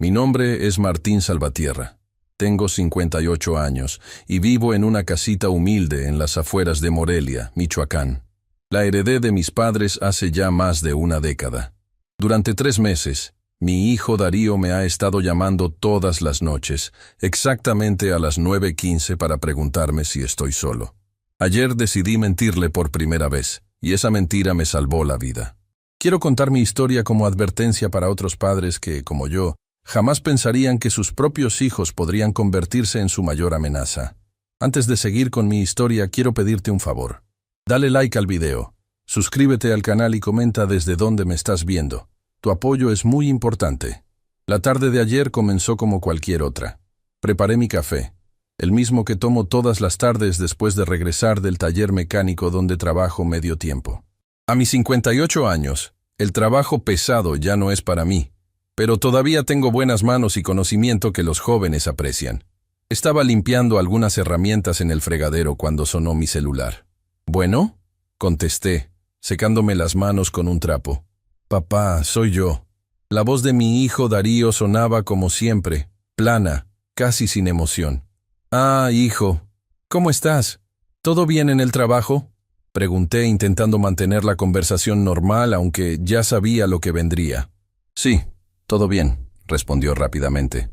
Mi nombre es Martín Salvatierra. Tengo 58 años y vivo en una casita humilde en las afueras de Morelia, Michoacán. La heredé de mis padres hace ya más de una década. Durante 3 meses, mi hijo Darío me ha estado llamando todas las noches, exactamente a las 9:15 para preguntarme si estoy solo. Ayer decidí mentirle por primera vez, y esa mentira me salvó la vida. Quiero contar mi historia como advertencia para otros padres que, como yo, jamás pensarían que sus propios hijos podrían convertirse en su mayor amenaza. Antes de seguir con mi historia, quiero pedirte un favor. Dale like al video, suscríbete al canal y comenta desde dónde me estás viendo. Tu apoyo es muy importante. La tarde de ayer comenzó como cualquier otra. Preparé mi café, el mismo que tomo todas las tardes después de regresar del taller mecánico donde trabajo medio tiempo. A mis 58 años, el trabajo pesado ya no es para mí, pero todavía tengo buenas manos y conocimiento que los jóvenes aprecian. Estaba limpiando algunas herramientas en el fregadero cuando sonó mi celular. «¿Bueno?», contesté, secándome las manos con un trapo. «Papá, soy yo». La voz de mi hijo Darío sonaba como siempre, plana, casi sin emoción. «Ah, hijo, ¿cómo estás? ¿Todo bien en el trabajo?», pregunté intentando mantener la conversación normal, aunque ya sabía lo que vendría. «Sí, todo bien», respondió rápidamente.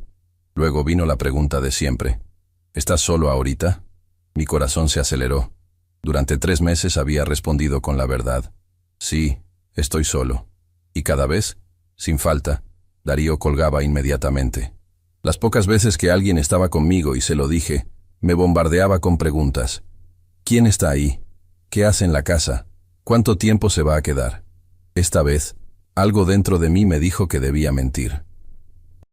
Luego vino la pregunta de siempre. «¿Estás solo ahorita?». Mi corazón se aceleró. Durante 3 meses había respondido con la verdad. «Sí, estoy solo». Y cada vez, sin falta, Darío colgaba inmediatamente. Las pocas veces que alguien estaba conmigo y se lo dije, me bombardeaba con preguntas. ¿Quién está ahí? ¿Qué hace en la casa? ¿Cuánto tiempo se va a quedar? Esta vez, algo dentro de mí me dijo que debía mentir.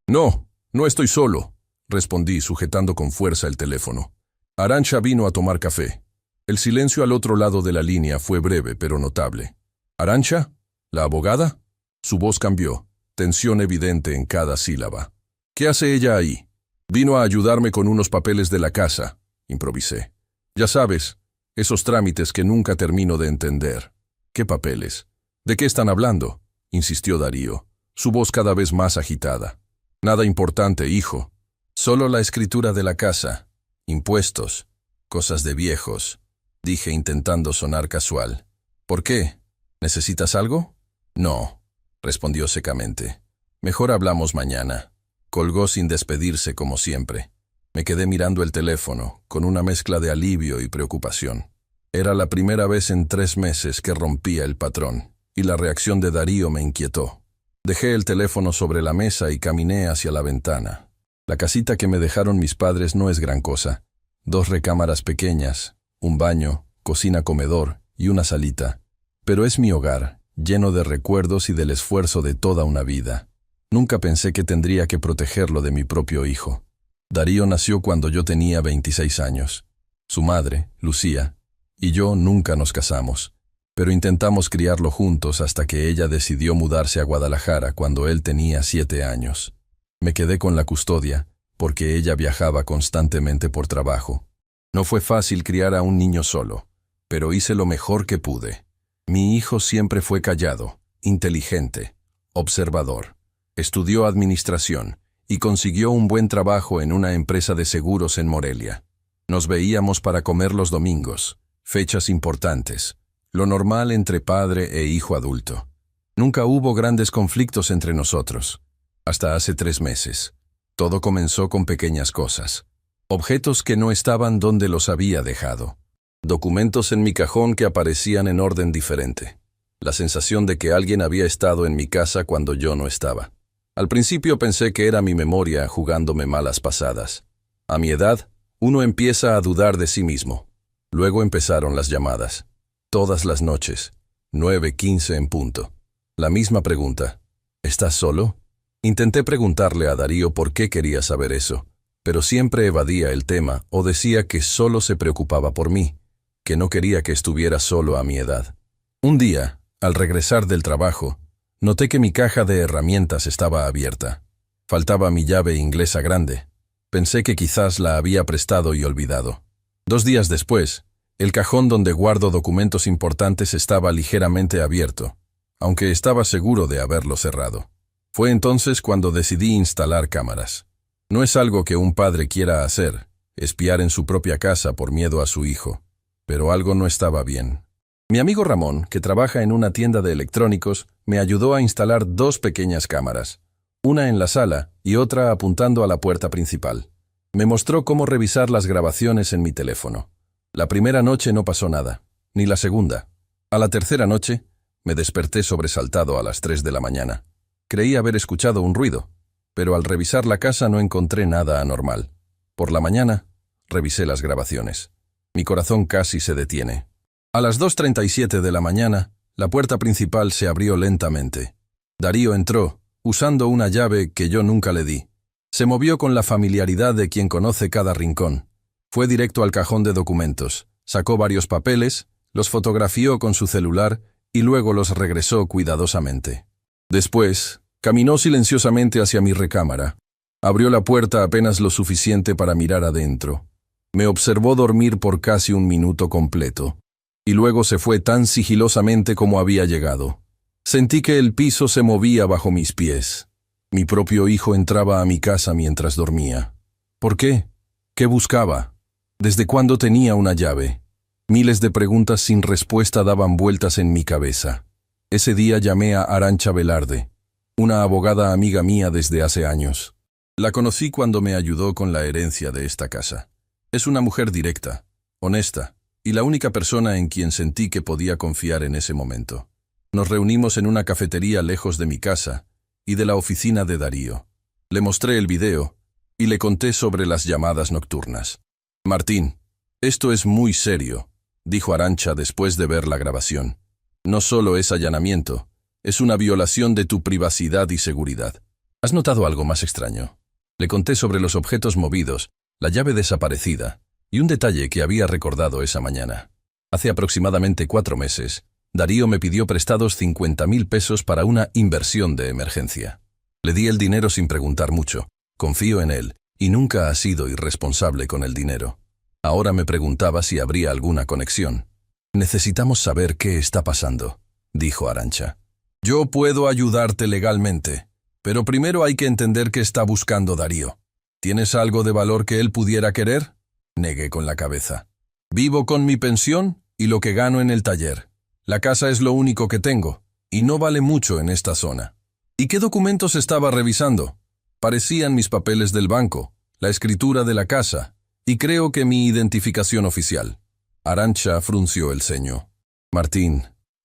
«No, no estoy solo», respondí sujetando con fuerza el teléfono. Arantxa vino a tomar café. El silencio al otro lado de la línea fue breve pero notable. «¿Arantxa? ¿La abogada?». Su voz cambió, tensión evidente en cada sílaba. «¿Qué hace ella ahí?». «Vino a ayudarme con unos papeles de la casa», improvisé. «Ya sabes, esos trámites que nunca termino de entender». «¿Qué papeles? ¿De qué están hablando?», insistió Darío, su voz cada vez más agitada. «Nada importante, hijo. Solo la escritura de la casa, impuestos, cosas de viejos», dije intentando sonar casual. «¿Por qué? ¿Necesitas algo?». «No», respondió secamente. «Mejor hablamos mañana». Colgó sin despedirse como siempre. Me quedé mirando el teléfono, con una mezcla de alivio y preocupación. Era la primera vez en 3 meses que rompía el patrón, y la reacción de Darío me inquietó. Dejé el teléfono sobre la mesa y caminé hacia la ventana. La casita que me dejaron mis padres no es gran cosa. 2 recámaras pequeñas, un baño, cocina-comedor y una salita. Pero es mi hogar, lleno de recuerdos y del esfuerzo de toda una vida. Nunca pensé que tendría que protegerlo de mi propio hijo. Darío nació cuando yo tenía 26 años. Su madre, Lucía, y yo nunca nos casamos, pero intentamos criarlo juntos hasta que ella decidió mudarse a Guadalajara cuando él tenía 7 años. Me quedé con la custodia, porque ella viajaba constantemente por trabajo. No fue fácil criar a un niño solo, pero hice lo mejor que pude. Mi hijo siempre fue callado, inteligente, observador. Estudió administración y consiguió un buen trabajo en una empresa de seguros en Morelia. Nos veíamos para comer los domingos, fechas importantes, lo normal entre padre e hijo adulto. Nunca hubo grandes conflictos entre nosotros, hasta hace 3 meses. Todo comenzó con pequeñas cosas, objetos que no estaban donde los había dejado, documentos en mi cajón que aparecían en orden diferente, la sensación de que alguien había estado en mi casa cuando yo no estaba. Al principio pensé que era mi memoria jugándome malas pasadas. A mi edad, uno empieza a dudar de sí mismo. Luego empezaron las llamadas. Todas las noches, 9:15 en punto. La misma pregunta. ¿Estás solo? Intenté preguntarle a Darío por qué quería saber eso, pero siempre evadía el tema o decía que solo se preocupaba por mí, que no quería que estuviera solo a mi edad. Un día, al regresar del trabajo, noté que mi caja de herramientas estaba abierta. Faltaba mi llave inglesa grande. Pensé que quizás la había prestado y olvidado. 2 días después, el cajón donde guardo documentos importantes estaba ligeramente abierto, aunque estaba seguro de haberlo cerrado. Fue entonces cuando decidí instalar cámaras. No es algo que un padre quiera hacer, espiar en su propia casa por miedo a su hijo. Pero algo no estaba bien. Mi amigo Ramón, que trabaja en una tienda de electrónicos, me ayudó a instalar 2 pequeñas cámaras, una en la sala y otra apuntando a la puerta principal. Me mostró cómo revisar las grabaciones en mi teléfono. La primera noche no pasó nada, ni la segunda. A la tercera noche, me desperté sobresaltado a las 3 de la mañana. Creí haber escuchado un ruido, pero al revisar la casa no encontré nada anormal. Por la mañana, revisé las grabaciones. Mi corazón casi se detiene. A las 2:37 de la mañana, la puerta principal se abrió lentamente. Darío entró, usando una llave que yo nunca le di. Se movió con la familiaridad de quien conoce cada rincón. Fue directo al cajón de documentos, sacó varios papeles, los fotografió con su celular y luego los regresó cuidadosamente. Después, caminó silenciosamente hacia mi recámara. Abrió la puerta apenas lo suficiente para mirar adentro. Me observó dormir por casi un minuto completo. Y luego se fue tan sigilosamente como había llegado. Sentí que el piso se movía bajo mis pies. Mi propio hijo entraba a mi casa mientras dormía. ¿Por qué? ¿Qué buscaba? ¿Desde cuándo tenía una llave? Miles de preguntas sin respuesta daban vueltas en mi cabeza. Ese día llamé a Arantxa Velarde, una abogada amiga mía desde hace años. La conocí cuando me ayudó con la herencia de esta casa. Es una mujer directa, honesta, y la única persona en quien sentí que podía confiar en ese momento. Nos reunimos en una cafetería lejos de mi casa y de la oficina de Darío. Le mostré el video y le conté sobre las llamadas nocturnas. «Martín, esto es muy serio», dijo Arantxa después de ver la grabación. «No solo es allanamiento, es una violación de tu privacidad y seguridad. ¿Has notado algo más extraño?». Le conté sobre los objetos movidos, la llave desaparecida y un detalle que había recordado esa mañana. Hace aproximadamente 4 meses, Darío me pidió prestados 50.000 pesos para una inversión de emergencia. Le di el dinero sin preguntar mucho. Confío en él y nunca ha sido irresponsable con el dinero. Ahora me preguntaba si habría alguna conexión. «Necesitamos saber qué está pasando», dijo Arantxa. «Yo puedo ayudarte legalmente, pero primero hay que entender qué está buscando Darío. ¿Tienes algo de valor que él pudiera querer?». Negué con la cabeza. «Vivo con mi pensión y lo que gano en el taller. La casa es lo único que tengo, y no vale mucho en esta zona». «¿Y qué documentos estaba revisando?». «Parecían mis papeles del banco, la escritura de la casa, y creo que mi identificación oficial». Arantxa frunció el ceño. «Martín,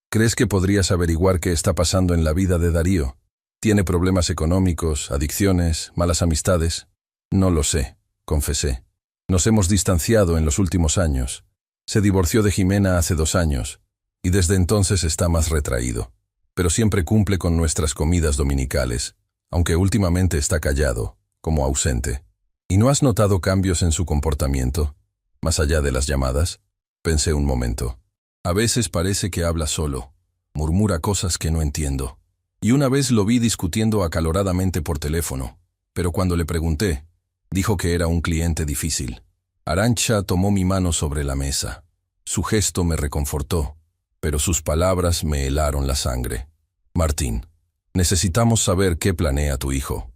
¿crees que podrías averiguar qué está pasando en la vida de Darío? ¿Tiene problemas económicos, adicciones, malas amistades?». «No lo sé», confesé. «Nos hemos distanciado en los últimos años. Se divorció de Jimena hace 2 años, y desde entonces está más retraído. Pero siempre cumple con nuestras comidas dominicales, aunque últimamente está callado, como ausente». «¿Y no has notado cambios en su comportamiento, más allá de las llamadas?». Pensé un momento. «A veces parece que habla solo, murmura cosas que no entiendo. Y una vez lo vi discutiendo acaloradamente por teléfono, pero cuando le pregunté, dijo que era un cliente difícil». Arantxa tomó mi mano sobre la mesa. Su gesto me reconfortó, pero sus palabras me helaron la sangre. «Martín, necesitamos saber qué planea tu hijo.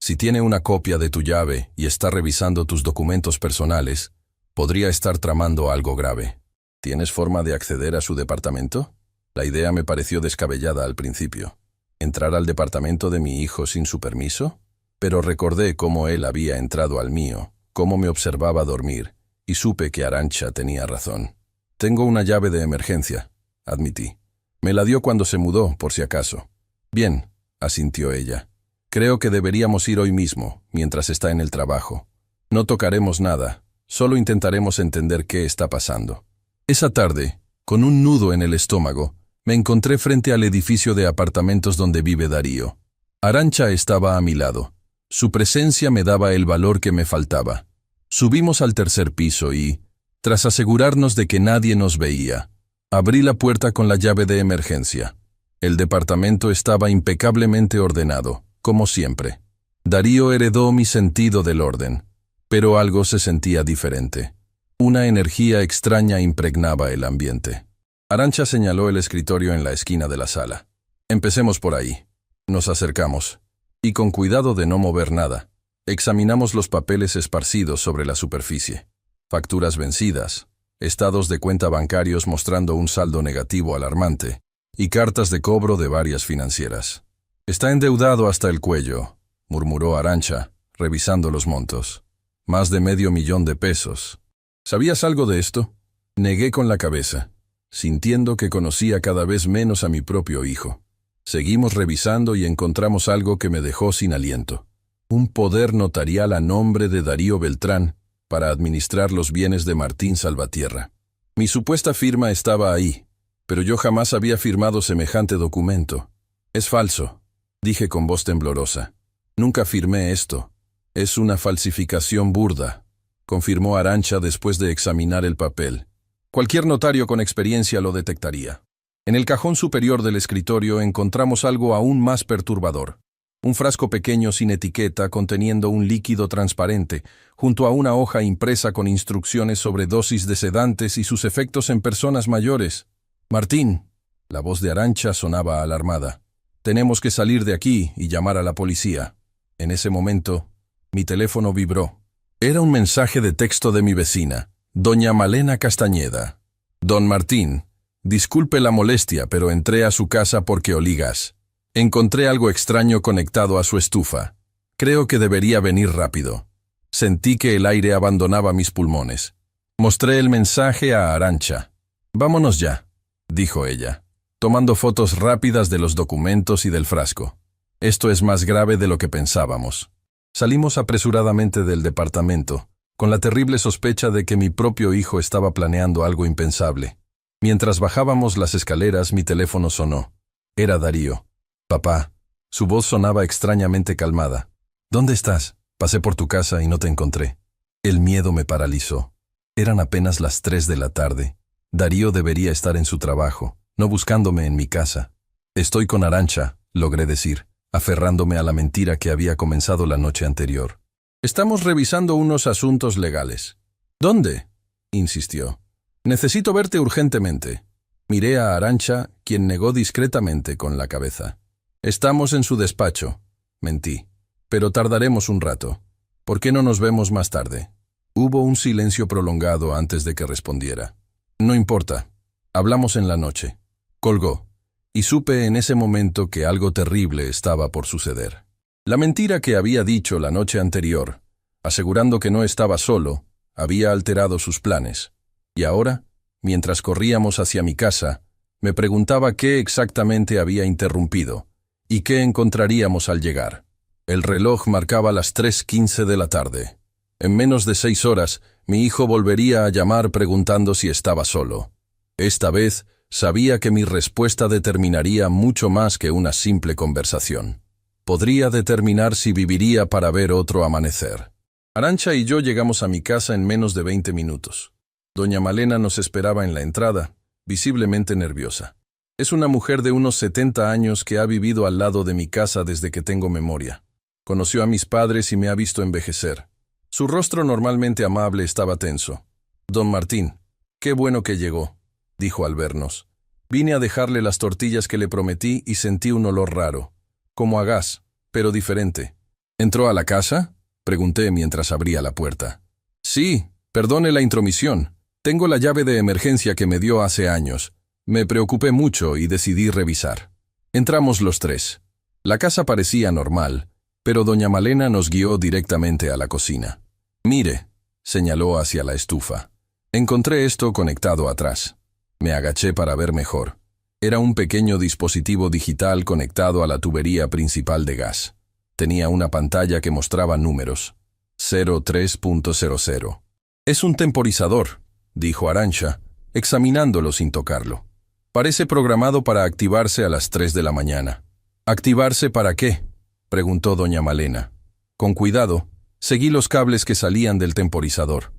Si tiene una copia de tu llave y está revisando tus documentos personales, podría estar tramando algo grave. ¿Tienes forma de acceder a su departamento?». La idea me pareció descabellada al principio. ¿Entrar al departamento de mi hijo sin su permiso? Pero recordé cómo él había entrado al mío, cómo me observaba dormir, y supe que Arantxa tenía razón. «Tengo una llave de emergencia», admití. «Me la dio cuando se mudó, por si acaso». «Bien», asintió ella. «Creo que deberíamos ir hoy mismo, mientras está en el trabajo. No tocaremos nada, solo intentaremos entender qué está pasando». Esa tarde, con un nudo en el estómago, me encontré frente al edificio de apartamentos donde vive Darío. Arantxa estaba a mi lado. Su presencia me daba el valor que me faltaba. Subimos al 3er piso y, tras asegurarnos de que nadie nos veía, abrí la puerta con la llave de emergencia. El departamento estaba impecablemente ordenado, como siempre. Darío heredó mi sentido del orden, pero algo se sentía diferente. Una energía extraña impregnaba el ambiente. Arantxa señaló el escritorio en la esquina de la sala. «Empecemos por ahí». Nos acercamos. Y con cuidado de no mover nada, examinamos los papeles esparcidos sobre la superficie. Facturas vencidas, estados de cuenta bancarios mostrando un saldo negativo alarmante, y cartas de cobro de varias financieras. «Está endeudado hasta el cuello», murmuró Arantxa, revisando los montos. «Más de $500,000. ¿Sabías algo de esto?». Negué con la cabeza, sintiendo que conocía cada vez menos a mi propio hijo. Seguimos revisando y encontramos algo que me dejó sin aliento. Un poder notarial a nombre de Darío Beltrán para administrar los bienes de Martín Salvatierra. Mi supuesta firma estaba ahí, pero yo jamás había firmado semejante documento. «Es falso», dije con voz temblorosa. «Nunca firmé esto. Es una falsificación burda», confirmó Arantxa después de examinar el papel. Cualquier notario con experiencia lo detectaría. En el cajón superior del escritorio encontramos algo aún más perturbador. Un frasco pequeño sin etiqueta conteniendo un líquido transparente, junto a una hoja impresa con instrucciones sobre dosis de sedantes y sus efectos en personas mayores. «Martín», la voz de Arantxa sonaba alarmada. «Tenemos que salir de aquí y llamar a la policía». En ese momento, mi teléfono vibró. Era un mensaje de texto de mi vecina, doña Malena Castañeda. «Don Martín, disculpe la molestia, pero entré a su casa porque olí gas. Encontré algo extraño conectado a su estufa. Creo que debería venir rápido». Sentí que el aire abandonaba mis pulmones. Mostré el mensaje a Arantxa. «Vámonos ya», dijo ella, tomando fotos rápidas de los documentos y del frasco. «Esto es más grave de lo que pensábamos». Salimos apresuradamente del departamento, con la terrible sospecha de que mi propio hijo estaba planeando algo impensable. Mientras bajábamos las escaleras, mi teléfono sonó. Era Darío. «Papá». Su voz sonaba extrañamente calmada. «¿Dónde estás? Pasé por tu casa y no te encontré». El miedo me paralizó. Eran apenas las 3 de la tarde. Darío debería estar en su trabajo, no buscándome en mi casa. «Estoy con Arantxa», logré decir, aferrándome a la mentira que había comenzado la noche anterior. «Estamos revisando unos asuntos legales». «¿Dónde?», insistió. «Necesito verte urgentemente». Miré a Arantxa, quien negó discretamente con la cabeza. «Estamos en su despacho», mentí. «Pero tardaremos un rato. ¿Por qué no nos vemos más tarde?». Hubo un silencio prolongado antes de que respondiera. «No importa. Hablamos en la noche». Colgó, y supe en ese momento que algo terrible estaba por suceder. La mentira que había dicho la noche anterior, asegurando que no estaba solo, había alterado sus planes. Y ahora, mientras corríamos hacia mi casa, me preguntaba qué exactamente había interrumpido y qué encontraríamos al llegar. El reloj marcaba las 3:15 de la tarde. En menos de 6 horas, mi hijo volvería a llamar preguntando si estaba solo. Esta vez, sabía que mi respuesta determinaría mucho más que una simple conversación. Podría determinar si viviría para ver otro amanecer. Arantxa y yo llegamos a mi casa en menos de 20 minutos. Doña Malena nos esperaba en la entrada, visiblemente nerviosa. Es una mujer de unos 70 años que ha vivido al lado de mi casa desde que tengo memoria. Conoció a mis padres y me ha visto envejecer. Su rostro normalmente amable estaba tenso. «Don Martín, qué bueno que llegó», dijo al vernos. Vine a dejarle las tortillas que le prometí y sentí un olor raro, como a gas, pero diferente. «¿Entró a la casa?», pregunté mientras abría la puerta. «Sí, perdone la intromisión. Tengo la llave de emergencia que me dio hace años. Me preocupé mucho y decidí revisar». Entramos los tres. La casa parecía normal, pero doña Malena nos guió directamente a la cocina. «Mire», señaló hacia la estufa. Encontré esto conectado atrás. Me agaché para ver mejor. Era un pequeño dispositivo digital conectado a la tubería principal de gas. Tenía una pantalla que mostraba números. 03.00. «Es un temporizador», dijo Arantxa, examinándolo sin tocarlo. «Parece programado para activarse a las 3 de la mañana». «¿Activarse para qué?», preguntó doña Malena. Con cuidado, seguí los cables que salían del temporizador.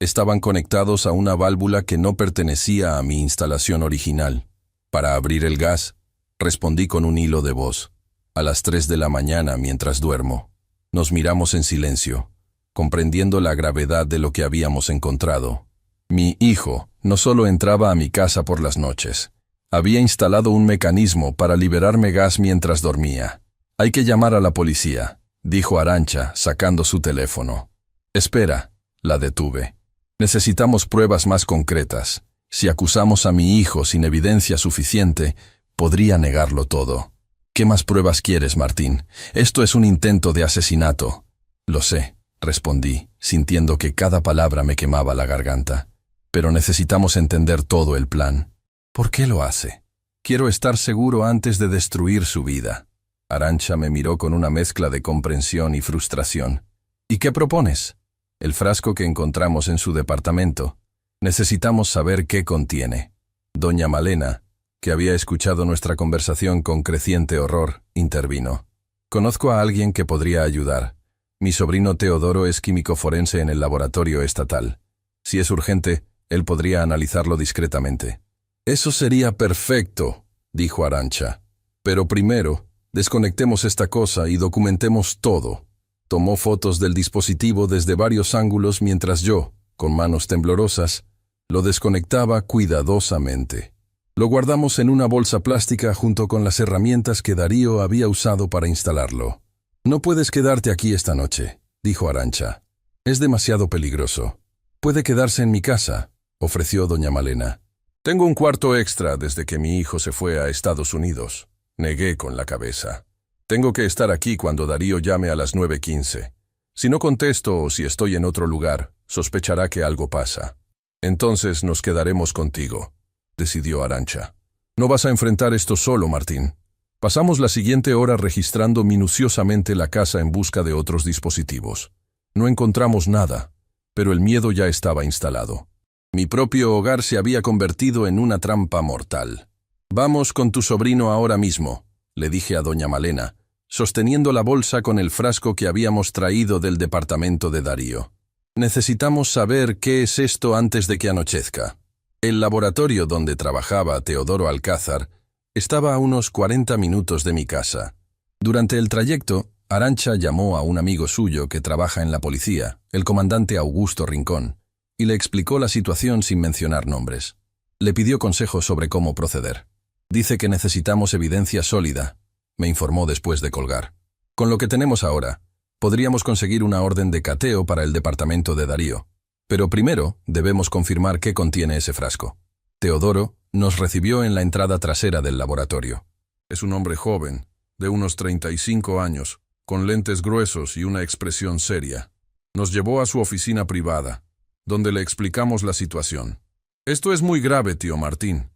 Estaban conectados a una válvula que no pertenecía a mi instalación original. «Para abrir el gas», respondí con un hilo de voz. «A las 3 de la mañana mientras duermo». Nos miramos en silencio, comprendiendo la gravedad de lo que habíamos encontrado. Mi hijo no solo entraba a mi casa por las noches, había instalado un mecanismo para liberarme gas mientras dormía. Hay que llamar a la policía, dijo Arantxa, sacando su teléfono. Espera, la detuve. Necesitamos pruebas más concretas. Si acusamos a mi hijo sin evidencia suficiente, podría negarlo todo. ¿Qué más pruebas quieres, Martín? Esto es un intento de asesinato. Lo sé, respondí, sintiendo que cada palabra me quemaba la garganta. Pero necesitamos entender todo el plan. ¿Por qué lo hace? Quiero estar seguro antes de destruir su vida. Arantxa me miró con una mezcla de comprensión y frustración. ¿Y qué propones? El frasco que encontramos en su departamento. Necesitamos saber qué contiene. Doña Malena, que había escuchado nuestra conversación con creciente horror, intervino. Conozco a alguien que podría ayudar. Mi sobrino Teodoro es químico forense en el laboratorio estatal. Si es urgente, él podría analizarlo discretamente. Eso sería perfecto, dijo Arantxa. Pero primero, desconectemos esta cosa y documentemos todo. Tomó fotos del dispositivo desde varios ángulos mientras yo, con manos temblorosas, lo desconectaba cuidadosamente. Lo guardamos en una bolsa plástica junto con las herramientas que Darío había usado para instalarlo. No puedes quedarte aquí esta noche, dijo Arantxa. Es demasiado peligroso. Puede quedarse en mi casa, ofreció doña Malena. Tengo un cuarto extra desde que mi hijo se fue a Estados Unidos. Negué con la cabeza. Tengo que estar aquí cuando Darío llame a las 9:15. Si no contesto o si estoy en otro lugar, sospechará que algo pasa. Entonces nos quedaremos contigo, decidió Arantxa. No vas a enfrentar esto solo, Martín. Pasamos la siguiente hora registrando minuciosamente la casa en busca de otros dispositivos. No encontramos nada, pero el miedo ya estaba instalado. Mi propio hogar se había convertido en una trampa mortal. Vamos con tu sobrino ahora mismo, le dije a doña Malena, sosteniendo la bolsa con el frasco que habíamos traído del departamento de Darío. Necesitamos saber qué es esto antes de que anochezca. El laboratorio donde trabajaba Teodoro Alcázar estaba a unos 40 minutos de mi casa. Durante el trayecto, Arantxa llamó a un amigo suyo que trabaja en la policía, el comandante Augusto Rincón, y le explicó la situación sin mencionar nombres. Le pidió consejos sobre cómo proceder. Dice que necesitamos evidencia sólida, me informó después de colgar. Con lo que tenemos ahora, podríamos conseguir una orden de cateo para el departamento de Darío. Pero primero debemos confirmar qué contiene ese frasco. Teodoro nos recibió en la entrada trasera del laboratorio. Es un hombre joven, de unos 35 años, con lentes gruesos y una expresión seria. Nos llevó a su oficina privada, donde le explicamos la situación. Esto es muy grave, tío Martín,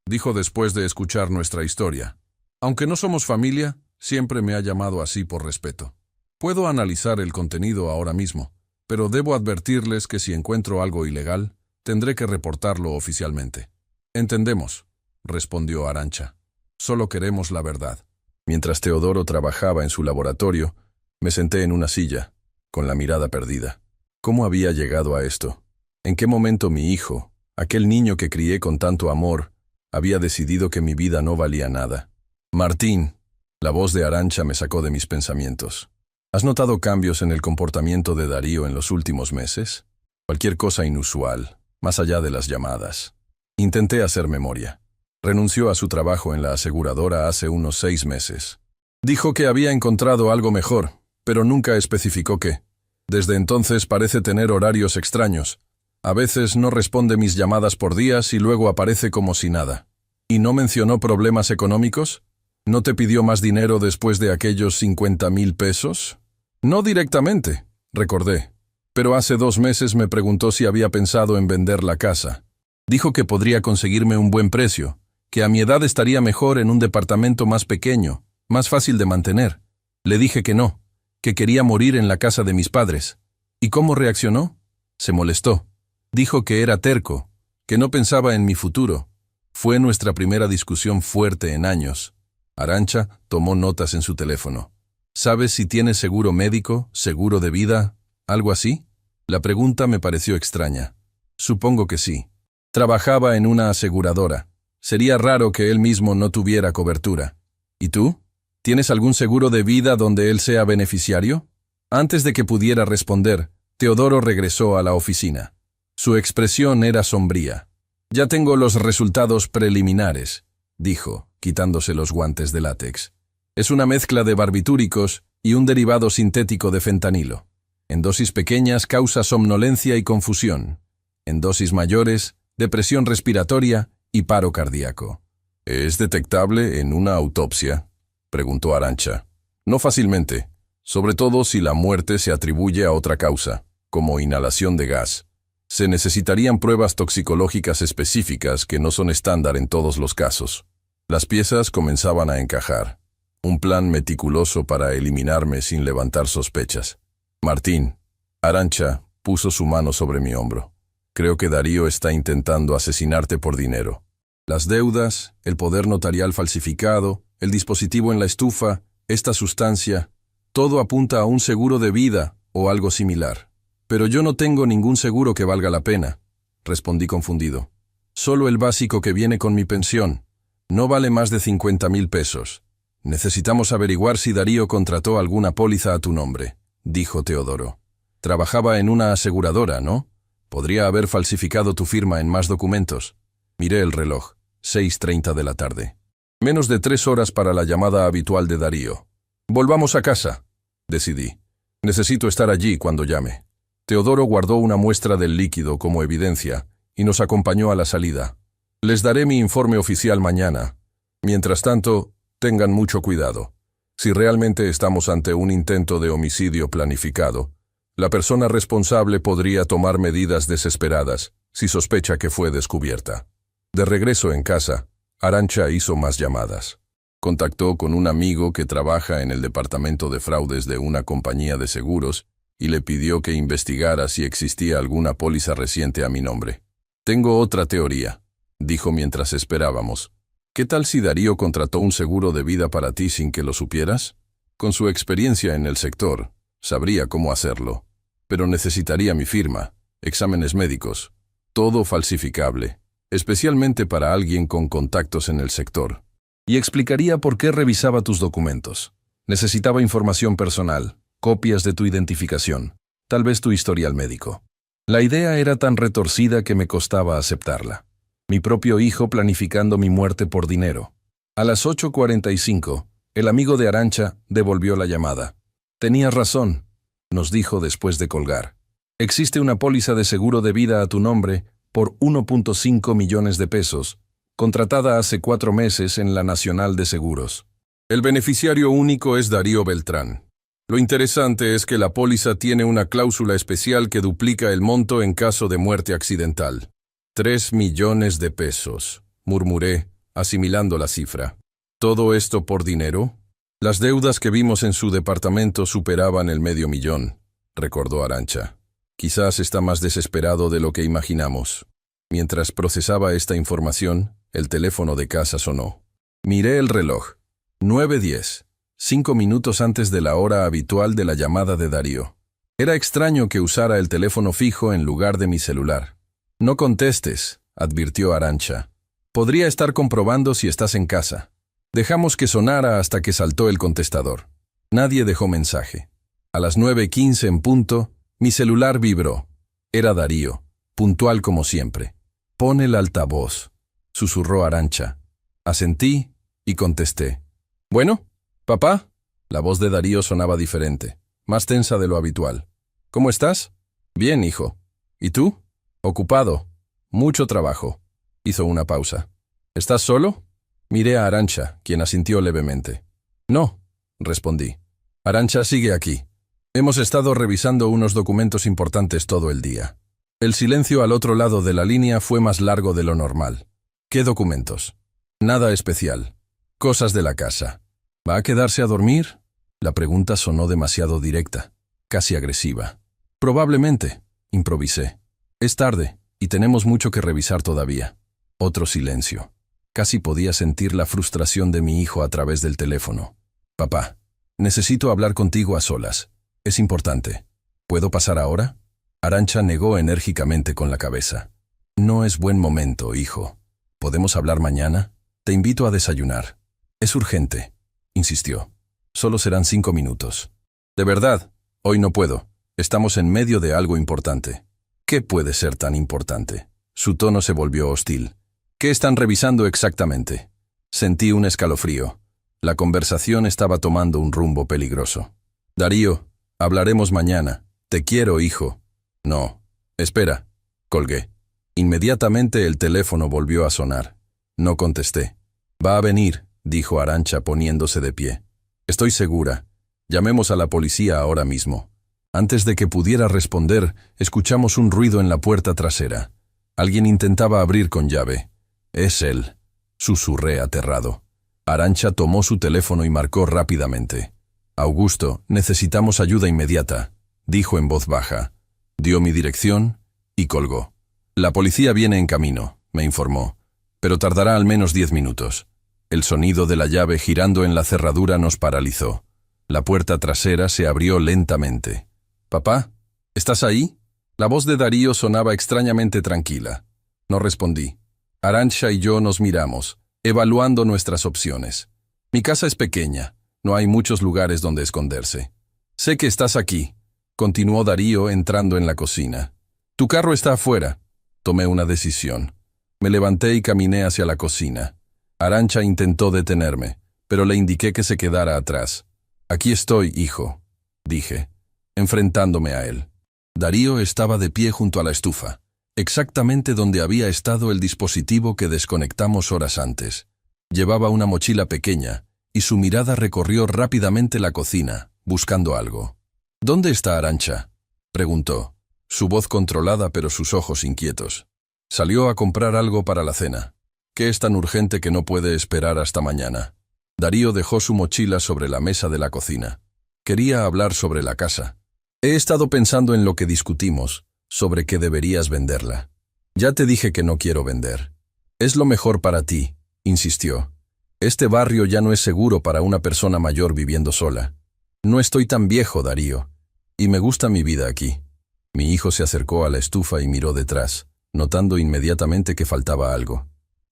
dijo después de escuchar nuestra historia. Aunque no somos familia, siempre me ha llamado así por respeto. Puedo analizar el contenido ahora mismo, pero debo advertirles que si encuentro algo ilegal, tendré que reportarlo oficialmente. Entendemos, respondió Arantxa. Solo queremos la verdad. Mientras Teodoro trabajaba en su laboratorio, me senté en una silla, con la mirada perdida. ¿Cómo había llegado a esto? ¿En qué momento mi hijo, aquel niño que crié con tanto amor, había decidido que mi vida no valía nada? Martín, la voz de Arantxa me sacó de mis pensamientos. ¿Has notado cambios en el comportamiento de Darío en los últimos meses? Cualquier cosa inusual, más allá de las llamadas. Intenté hacer memoria. Renunció a su trabajo en la aseguradora hace unos 6 meses. Dijo que había encontrado algo mejor, pero nunca especificó qué. Desde entonces parece tener horarios extraños. A veces no responde mis llamadas por días y luego aparece como si nada. ¿Y no mencionó problemas económicos? ¿No te pidió más dinero después de aquellos 50,000 pesos? No directamente, recordé. Pero hace 2 meses me preguntó si había pensado en vender la casa. Dijo que podría conseguirme un buen precio, que a mi edad estaría mejor en un departamento más pequeño, más fácil de mantener. Le dije que no, que quería morir en la casa de mis padres. ¿Y cómo reaccionó? Se molestó. Dijo que era terco, que no pensaba en mi futuro. Fue nuestra primera discusión fuerte en años. Arantxa tomó notas en su teléfono. ¿Sabes si tiene seguro médico, seguro de vida, algo así? La pregunta me pareció extraña. Supongo que sí. Trabajaba en una aseguradora. Sería raro que él mismo no tuviera cobertura. ¿Y tú? ¿Tienes algún seguro de vida donde él sea beneficiario? Antes de que pudiera responder, Teodoro regresó a la oficina. Su expresión era sombría. Ya tengo los resultados preliminares, dijo, quitándose los guantes de látex. Es una mezcla de barbitúricos y un derivado sintético de fentanilo. En dosis pequeñas causa somnolencia y confusión. En dosis mayores, depresión respiratoria y paro cardíaco. ¿Es detectable en una autopsia?, preguntó Arantxa. No fácilmente, sobre todo si la muerte se atribuye a otra causa, como inhalación de gas. Se necesitarían pruebas toxicológicas específicas que no son estándar en todos los casos. Las piezas comenzaban a encajar. Un plan meticuloso para eliminarme sin levantar sospechas. Martín, Arantxa puso su mano sobre mi hombro. Creo que Darío está intentando asesinarte por dinero. Las deudas, el poder notarial falsificado, el dispositivo en la estufa, esta sustancia, todo apunta a un seguro de vida o algo similar. Pero yo no tengo ningún seguro que valga la pena, respondí confundido. Solo el básico que viene con mi pensión. No vale más de 50,000 pesos. Necesitamos averiguar si Darío contrató alguna póliza a tu nombre, dijo Teodoro. Trabajaba en una aseguradora, ¿no? Podría haber falsificado tu firma en más documentos. Miré el reloj, 6:30 de la tarde. Menos de 3 horas para la llamada habitual de Darío. Volvamos a casa, decidí. Necesito estar allí cuando llame. Teodoro guardó una muestra del líquido como evidencia y nos acompañó a la salida. Les daré mi informe oficial mañana. Mientras tanto, tengan mucho cuidado. Si realmente estamos ante un intento de homicidio planificado, la persona responsable podría tomar medidas desesperadas si sospecha que fue descubierta. De regreso en casa, Arantxa hizo más llamadas. Contactó con un amigo que trabaja en el departamento de fraudes de una compañía de seguros y le pidió que investigara si existía alguna póliza reciente a mi nombre. Tengo otra teoría, dijo mientras esperábamos. ¿Qué tal si Darío contrató un seguro de vida para ti sin que lo supieras? Con su experiencia en el sector, sabría cómo hacerlo. Pero necesitaría mi firma, exámenes médicos, todo falsificable, especialmente para alguien con contactos en el sector. Y explicaría por qué revisaba tus documentos. Necesitaba información personal, copias de tu identificación, tal vez tu historial médico. La idea era tan retorcida que me costaba aceptarla. Mi propio hijo planificando mi muerte por dinero. A las 8:45, el amigo de Arantxa devolvió la llamada. Tenías razón, nos dijo después de colgar. Existe una póliza de seguro de vida a tu nombre por 1.5 millones de pesos, contratada hace 4 meses en la Nacional de Seguros. El beneficiario único es Darío Beltrán. Lo interesante es que la póliza tiene una cláusula especial que duplica el monto en caso de muerte accidental. 3 millones de pesos, murmuré, asimilando la cifra. ¿Todo esto por dinero? Las deudas que vimos en su departamento superaban el $500,000, recordó Arantxa. Quizás está más desesperado de lo que imaginamos. Mientras procesaba esta información, el teléfono de casa sonó. Miré el reloj. 9:10, 5 minutos antes de la hora habitual de la llamada de Darío. Era extraño que usara el teléfono fijo en lugar de mi celular. No contestes, advirtió Arantxa. Podría estar comprobando si estás en casa. Dejamos que sonara hasta que saltó el contestador. Nadie dejó mensaje. A las 9:15 en punto, mi celular vibró. Era Darío, puntual como siempre. Pon el altavoz, susurró Arantxa. Asentí y contesté. ¿Bueno, papá? La voz de Darío sonaba diferente, más tensa de lo habitual. ¿Cómo estás? Bien, hijo. ¿Y tú? Ocupado. Mucho trabajo. Hizo una pausa. ¿Estás solo? Miré a Arantxa, quien asintió levemente. No, respondí. Arantxa sigue aquí. Hemos estado revisando unos documentos importantes todo el día. El silencio al otro lado de la línea fue más largo de lo normal. ¿Qué documentos? Nada especial. Cosas de la casa. ¿Va a quedarse a dormir? La pregunta sonó demasiado directa, casi agresiva. Probablemente, improvisé. Es tarde, y tenemos mucho que revisar todavía. Otro silencio. Casi podía sentir la frustración de mi hijo a través del teléfono. Papá, necesito hablar contigo a solas. Es importante. ¿Puedo pasar ahora? Arantxa negó enérgicamente con la cabeza. No es buen momento, hijo. ¿Podemos hablar mañana? Te invito a desayunar. Es urgente, insistió. Solo serán 5 minutos. De verdad, hoy no puedo. Estamos en medio de algo importante. ¿Qué puede ser tan importante? Su tono se volvió hostil. ¿Qué están revisando exactamente? Sentí un escalofrío. La conversación estaba tomando un rumbo peligroso. Darío, hablaremos mañana. Te quiero, hijo. No. Espera. Colgué. Inmediatamente el teléfono volvió a sonar. No contesté. Va a venir, dijo Arantxa poniéndose de pie. Estoy segura. Llamemos a la policía ahora mismo. Antes de que pudiera responder, escuchamos un ruido en la puerta trasera. Alguien intentaba abrir con llave. Es él, susurré aterrado. Arantxa tomó su teléfono y marcó rápidamente. Augusto, necesitamos ayuda inmediata, dijo en voz baja. Dio mi dirección y colgó. La policía viene en camino, me informó, pero tardará al menos 10 minutos. El sonido de la llave girando en la cerradura nos paralizó. La puerta trasera se abrió lentamente. «Papá, ¿estás ahí?» La voz de Darío sonaba extrañamente tranquila. No respondí. Arantxa y yo nos miramos, evaluando nuestras opciones. Mi casa es pequeña, no hay muchos lugares donde esconderse. Sé que estás aquí, continuó Darío entrando en la cocina. Tu carro está afuera. Tomé una decisión. Me levanté y caminé hacia la cocina. Arantxa intentó detenerme, pero le indiqué que se quedara atrás. Aquí estoy, hijo, dije, enfrentándome a él. Darío estaba de pie junto a la estufa, exactamente donde había estado el dispositivo que desconectamos horas antes. Llevaba una mochila pequeña, y su mirada recorrió rápidamente la cocina, buscando algo. «¿Dónde está Arantxa?», preguntó, su voz controlada pero sus ojos inquietos. Salió a comprar algo para la cena. ¿Qué es tan urgente que no puede esperar hasta mañana? Darío dejó su mochila sobre la mesa de la cocina. Quería hablar sobre la casa. He estado pensando en lo que discutimos, sobre que deberías venderla. Ya te dije que no quiero vender. Es lo mejor para ti, insistió. Este barrio ya no es seguro para una persona mayor viviendo sola. No estoy tan viejo, Darío, y me gusta mi vida aquí. Mi hijo se acercó a la estufa y miró detrás, notando inmediatamente que faltaba algo.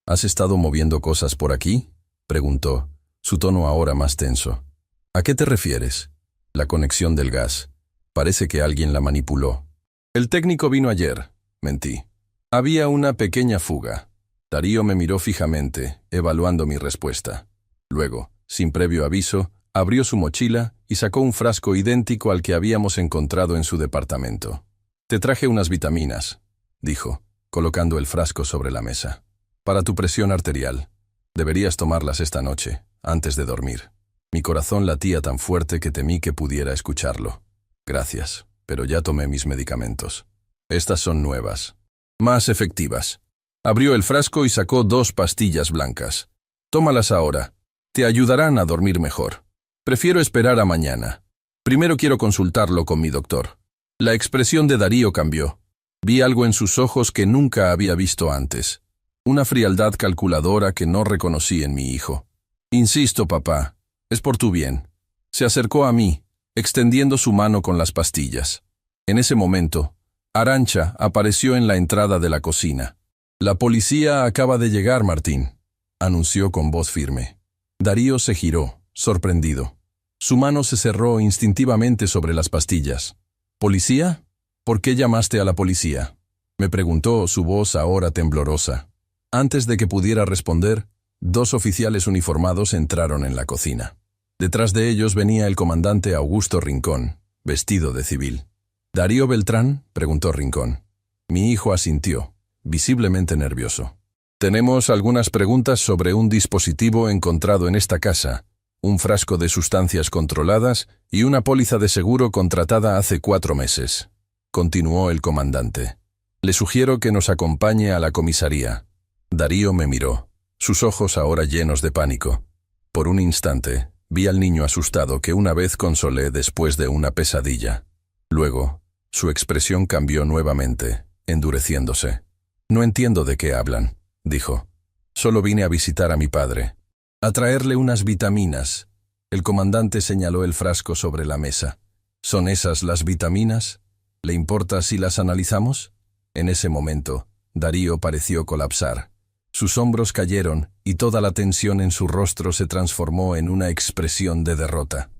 ¿Has estado moviendo cosas por aquí?, preguntó, su tono ahora más tenso. ¿A qué te refieres? La conexión del gas. Parece que alguien la manipuló. El técnico vino ayer, mentí. Había una pequeña fuga. Darío me miró fijamente, evaluando mi respuesta. Luego, sin previo aviso, abrió su mochila y sacó un frasco idéntico al que habíamos encontrado en su departamento. Te traje unas vitaminas, dijo, colocando el frasco sobre la mesa. Para tu presión arterial. Deberías tomarlas esta noche, antes de dormir. Mi corazón latía tan fuerte que temí que pudiera escucharlo. Gracias, pero ya tomé mis medicamentos. Estas son nuevas. Más efectivas. Abrió el frasco y sacó 2 pastillas blancas. Tómalas ahora. Te ayudarán a dormir mejor. Prefiero esperar a mañana. Primero quiero consultarlo con mi doctor. La expresión de Darío cambió. Vi algo en sus ojos que nunca había visto antes. Una frialdad calculadora que no reconocí en mi hijo. Insisto, papá, es por tu bien. Se acercó a mí, extendiendo su mano con las pastillas. En ese momento, Arantxa apareció en la entrada de la cocina. La policía acaba de llegar, Martín, anunció con voz firme. Darío se giró, sorprendido. Su mano se cerró instintivamente sobre las pastillas. ¿Policía? ¿Por qué llamaste a la policía?, me preguntó, su voz ahora temblorosa. Antes de que pudiera responder, 2 oficiales uniformados entraron en la cocina. Detrás de ellos venía el comandante Augusto Rincón, vestido de civil. ¿Darío Beltrán?, preguntó Rincón. Mi hijo asintió, visiblemente nervioso. Tenemos algunas preguntas sobre un dispositivo encontrado en esta casa, un frasco de sustancias controladas y una póliza de seguro contratada hace 4 meses. Continuó el comandante. Le sugiero que nos acompañe a la comisaría. Darío me miró, sus ojos ahora llenos de pánico. Por un instante, vi al niño asustado que una vez consolé después de una pesadilla. Luego, su expresión cambió nuevamente, endureciéndose. No entiendo de qué hablan, dijo. Solo vine a visitar a mi padre. A traerle unas vitaminas. El comandante señaló el frasco sobre la mesa. ¿Son esas las vitaminas? ¿Le importa si las analizamos? En ese momento, Darío pareció colapsar. Sus hombros cayeron y toda la tensión en su rostro se transformó en una expresión de derrota.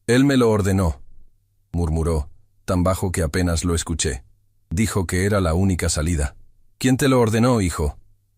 Él me lo ordenó, murmuró, tan bajo que apenas lo escuché. Dijo que era la única salida. ¿Quién te lo ordenó, hijo?,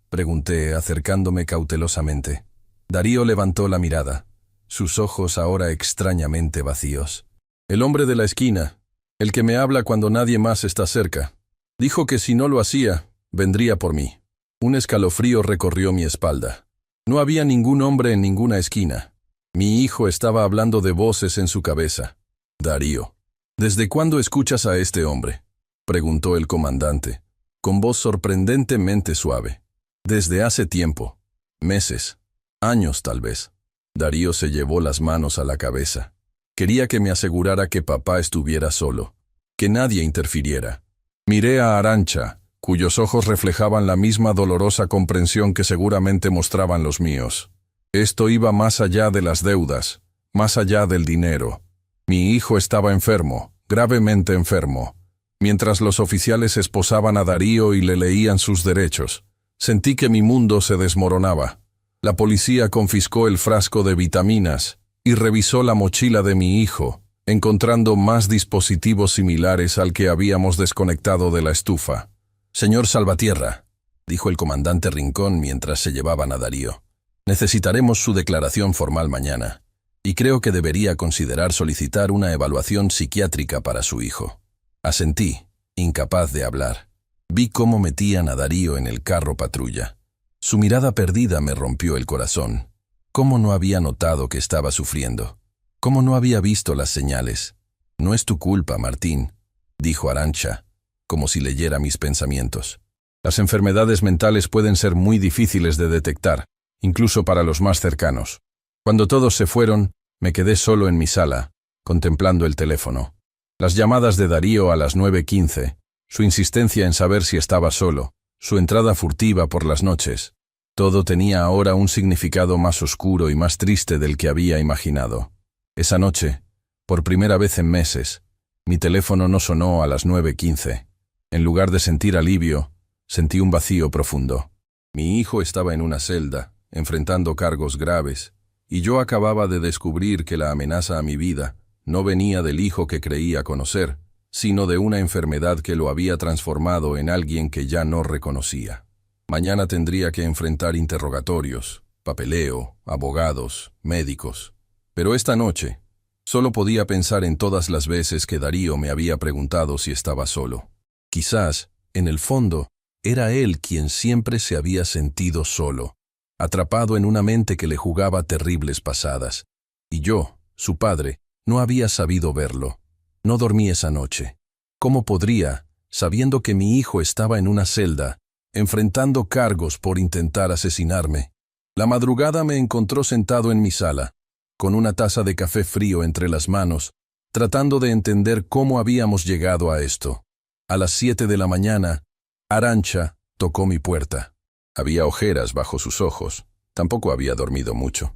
pregunté, acercándome cautelosamente. Darío levantó la mirada. sus ojos ahora extrañamente vacíos. El hombre de la esquina, el que me habla cuando nadie más está cerca, dijo que si no lo hacía, vendría por mí. Un escalofrío recorrió mi espalda. No había ningún hombre en ninguna esquina. Mi hijo estaba hablando de voces en su cabeza. Darío. ¿Desde cuándo escuchas a este hombre?, preguntó el comandante, con voz sorprendentemente suave. Desde hace tiempo. Meses. Años tal vez. Darío se llevó las manos a la cabeza. Quería que me asegurara que papá estuviera solo, que nadie interfiriera. Miré a Arantxa, cuyos ojos reflejaban la misma dolorosa comprensión que seguramente mostraban los míos. Esto iba más allá de las deudas, más allá del dinero. Mi hijo estaba enfermo, gravemente enfermo. Mientras los oficiales esposaban a Darío y le leían sus derechos, sentí que mi mundo se desmoronaba. La policía confiscó el frasco de vitaminas y revisó la mochila de mi hijo, encontrando más dispositivos similares al que habíamos desconectado de la estufa. «Señor Salvatierra», dijo el comandante Rincón mientras se llevaban a Darío, «necesitaremos su declaración formal mañana, y creo que debería considerar solicitar una evaluación psiquiátrica para su hijo». Asentí, incapaz de hablar. Vi cómo metían a Darío en el carro patrulla. Su mirada perdida me rompió el corazón. ¿Cómo no había notado que estaba sufriendo? ¿Cómo no había visto las señales? «No es tu culpa, Martín», dijo Arantxa, como si leyera mis pensamientos. «Las enfermedades mentales pueden ser muy difíciles de detectar, incluso para los más cercanos». Cuando todos se fueron, me quedé solo en mi sala, contemplando el teléfono. Las llamadas de Darío a las 9:15, su insistencia en saber si estaba solo, su entrada furtiva por las noches. Todo tenía ahora un significado más oscuro y más triste del que había imaginado. Esa noche, por primera vez en meses, mi teléfono no sonó a las 9:15. En lugar de sentir alivio, sentí un vacío profundo. Mi hijo estaba en una celda, enfrentando cargos graves, y yo acababa de descubrir que la amenaza a mi vida no venía del hijo que creía conocer, sino de una enfermedad que lo había transformado en alguien que ya no reconocía. Mañana tendría que enfrentar interrogatorios, papeleo, abogados, médicos. Pero esta noche, solo podía pensar en todas las veces que Darío me había preguntado si estaba solo. Quizás, en el fondo, era él quien siempre se había sentido solo, atrapado en una mente que le jugaba terribles pasadas. Y yo, su padre, no había sabido verlo. No dormí esa noche. ¿Cómo podría, sabiendo que mi hijo estaba en una celda, enfrentando cargos por intentar asesinarme? La madrugada me encontró sentado en mi sala, con una taza de café frío entre las manos, tratando de entender cómo habíamos llegado a esto. A las 7 de la mañana, Arantxa tocó mi puerta. Había ojeras bajo sus ojos. Tampoco había dormido mucho.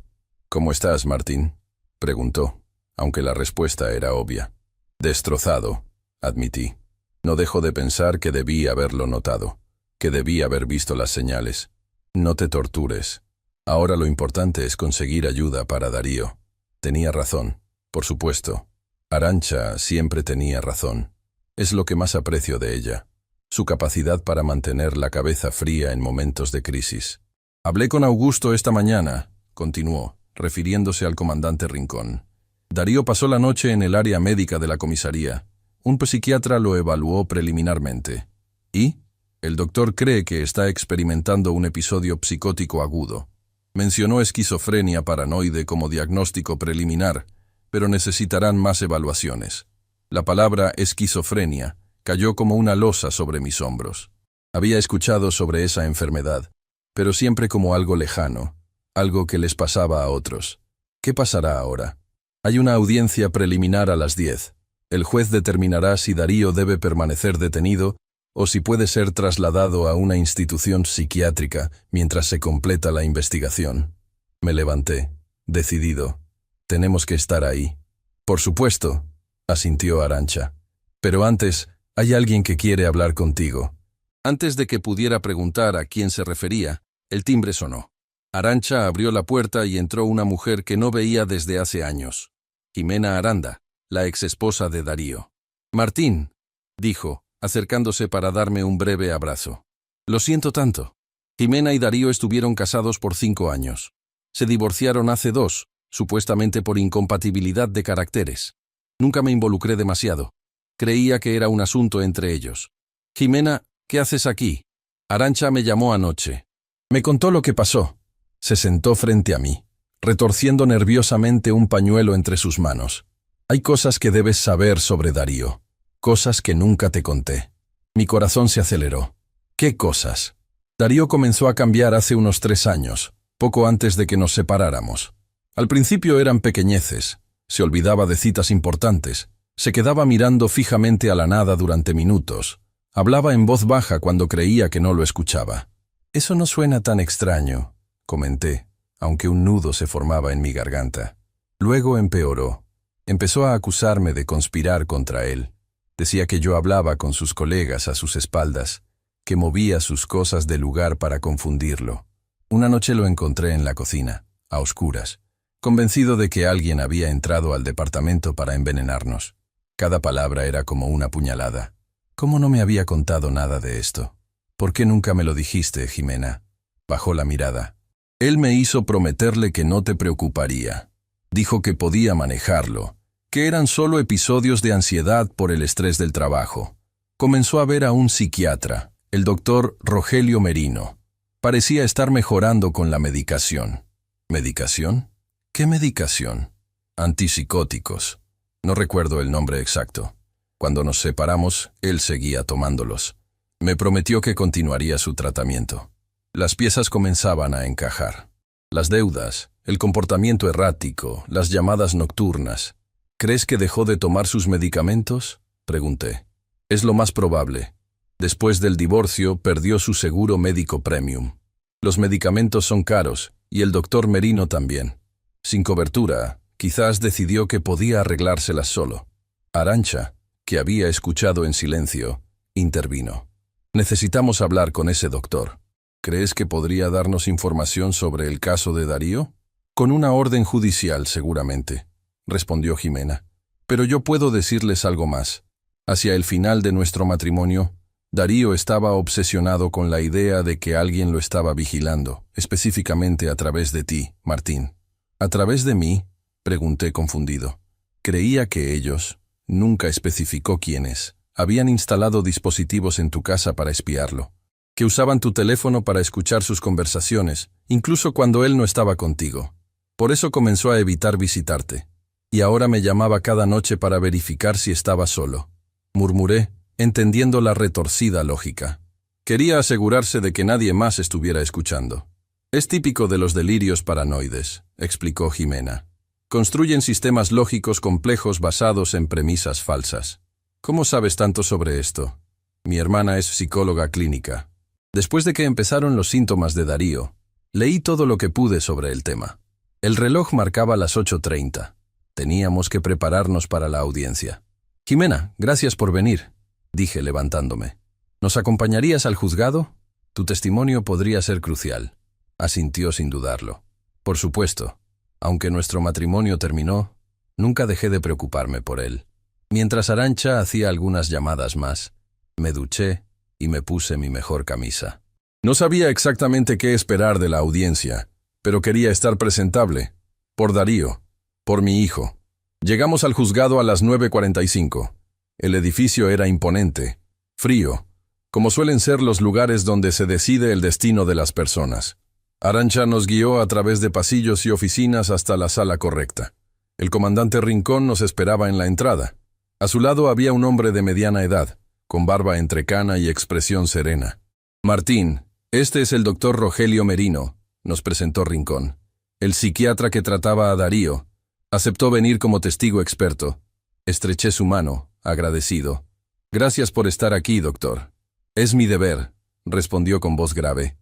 «¿Cómo estás, Martín?», preguntó, aunque la respuesta era obvia. «Destrozado», admití. No dejo de pensar que debí haberlo notado, que debí haber visto las señales. «No te tortures. Ahora lo importante es conseguir ayuda para Darío». Tenía razón, por supuesto. Arantxa siempre tenía razón. Es lo que más aprecio de ella, su capacidad para mantener la cabeza fría en momentos de crisis. «Hablé con Augusto esta mañana», continuó, refiriéndose al comandante Rincón. «Darío pasó la noche en el área médica de la comisaría. Un psiquiatra lo evaluó preliminarmente. ¿Y? El doctor cree que está experimentando un episodio psicótico agudo. Mencionó esquizofrenia paranoide como diagnóstico preliminar, pero necesitarán más evaluaciones». La palabra esquizofrenia cayó como una losa sobre mis hombros. Había escuchado sobre esa enfermedad, pero siempre como algo lejano, algo que les pasaba a otros. ¿Qué pasará ahora? Hay una audiencia preliminar a las 10. El juez determinará si Darío debe permanecer detenido o si puede ser trasladado a una institución psiquiátrica mientras se completa la investigación. Me levanté, decidido. Tenemos que estar ahí. «Por supuesto», asintió Arantxa. «Pero antes, hay alguien que quiere hablar contigo». Antes de que pudiera preguntar a quién se refería, el timbre sonó. Arantxa abrió la puerta y entró una mujer que no veía desde hace años. Jimena Aranda, la exesposa de Darío. «Martín», dijo, acercándose para darme un breve abrazo. «Lo siento tanto». Jimena y Darío estuvieron casados por 5 años. Se divorciaron hace 2, supuestamente por incompatibilidad de caracteres. Nunca me involucré demasiado. Creía que era un asunto entre ellos. Jimena, ¿qué haces aquí? Arantxa me llamó anoche. Me contó lo que pasó. Se sentó frente a mí, retorciendo nerviosamente un pañuelo entre sus manos. Hay cosas que debes saber sobre Darío. Cosas que nunca te conté. Mi corazón se aceleró. ¿Qué cosas? Darío comenzó a cambiar hace unos 3 años, poco antes de que nos separáramos. Al principio eran pequeñeces. Se olvidaba de citas importantes. Se quedaba mirando fijamente a la nada durante minutos. Hablaba en voz baja cuando creía que no lo escuchaba. Eso no suena tan extraño, comenté, aunque un nudo se formaba en mi garganta. Luego empeoró. Empezó a acusarme de conspirar contra él. Decía que yo hablaba con sus colegas a sus espaldas, que movía sus cosas del lugar para confundirlo. Una noche lo encontré en la cocina, a oscuras, convencido de que alguien había entrado al departamento para envenenarnos. Cada palabra era como una puñalada. ¿Cómo no me había contado nada de esto? ¿Por qué nunca me lo dijiste, Jimena? Bajó la mirada. Él me hizo prometerle que no te preocuparía. Dijo que podía manejarlo, que eran solo episodios de ansiedad por el estrés del trabajo. Comenzó a ver a un psiquiatra, el doctor Rogelio Merino. Parecía estar mejorando con la medicación. ¿Medicación? ¿Qué medicación? Antipsicóticos. No recuerdo el nombre exacto. Cuando nos separamos, él seguía tomándolos. Me prometió que continuaría su tratamiento. Las piezas comenzaban a encajar. Las deudas, el comportamiento errático, las llamadas nocturnas. ¿Crees que dejó de tomar sus medicamentos? Pregunté. Es lo más probable. Después del divorcio, perdió su seguro médico premium. Los medicamentos son caros, y el doctor Merino también. Sin cobertura, quizás decidió que podía arreglárselas solo. Arantxa, que había escuchado en silencio, intervino. Necesitamos hablar con ese doctor. ¿Crees que podría darnos información sobre el caso de Darío? Con una orden judicial, seguramente, respondió Jimena. Pero yo puedo decirles algo más. Hacia el final de nuestro matrimonio, Darío estaba obsesionado con la idea de que alguien lo estaba vigilando, específicamente a través de ti, Martín. ¿A través de mí? Pregunté confundido. Creía que ellos, nunca especificó quiénes, habían instalado dispositivos en tu casa para espiarlo, que usaban tu teléfono para escuchar sus conversaciones, incluso cuando él no estaba contigo. Por eso comenzó a evitar visitarte. Y ahora me llamaba cada noche para verificar si estaba solo. Murmuré, entendiendo la retorcida lógica. Quería asegurarse de que nadie más estuviera escuchando. Es típico de los delirios paranoides, explicó Jimena. Construyen sistemas lógicos complejos basados en premisas falsas. ¿Cómo sabes tanto sobre esto? Mi hermana es psicóloga clínica. Después de que empezaron los síntomas de Darío, leí todo lo que pude sobre el tema. El reloj marcaba las 8:30. Teníamos que prepararnos para la audiencia. Jimena, gracias por venir, dije levantándome. ¿Nos acompañarías al juzgado? Tu testimonio podría ser crucial. Asintió sin dudarlo. Por supuesto. Aunque nuestro matrimonio terminó, nunca dejé de preocuparme por él. Mientras Arantxa hacía algunas llamadas más, me duché y me puse mi mejor camisa. No sabía exactamente qué esperar de la audiencia, pero quería estar presentable. Por Darío, por mi hijo. Llegamos al juzgado a las 9:45. El edificio era imponente, frío, como suelen ser los lugares donde se decide el destino de las personas. Arantxa nos guió a través de pasillos y oficinas hasta la sala correcta. El comandante Rincón nos esperaba en la entrada. A su lado había un hombre de mediana edad, con barba entrecana y expresión serena. Martín, este es el doctor Rogelio Merino, nos presentó Rincón. El psiquiatra que trataba a Darío. Aceptó venir como testigo experto. Estreché su mano, agradecido. Gracias por estar aquí, doctor. Es mi deber, respondió con voz grave.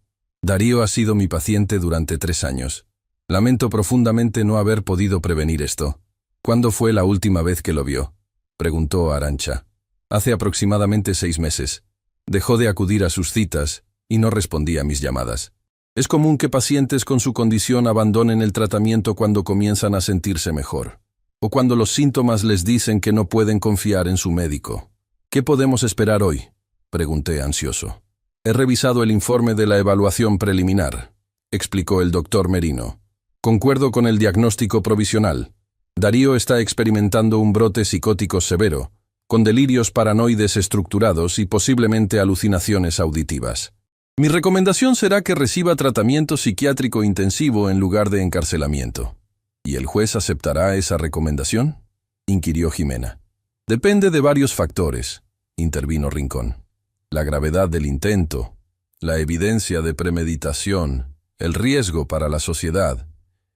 Darío ha sido mi paciente durante 3 años. Lamento profundamente no haber podido prevenir esto. ¿Cuándo fue la última vez que lo vio? Preguntó Arantxa. Hace aproximadamente 6 meses. Dejó de acudir a sus citas y no respondía a mis llamadas. Es común que pacientes con su condición abandonen el tratamiento cuando comienzan a sentirse mejor, o cuando los síntomas les dicen que no pueden confiar en su médico. ¿Qué podemos esperar hoy?, pregunté ansioso. He revisado el informe de la evaluación preliminar, explicó el doctor Merino. Concuerdo con el diagnóstico provisional. Darío está experimentando un brote psicótico severo, con delirios paranoides estructurados y posiblemente alucinaciones auditivas. Mi recomendación será que reciba tratamiento psiquiátrico intensivo en lugar de encarcelamiento. ¿Y el juez aceptará esa recomendación?, inquirió Jimena. Depende de varios factores, intervino Rincón. La gravedad del intento, la evidencia de premeditación, el riesgo para la sociedad.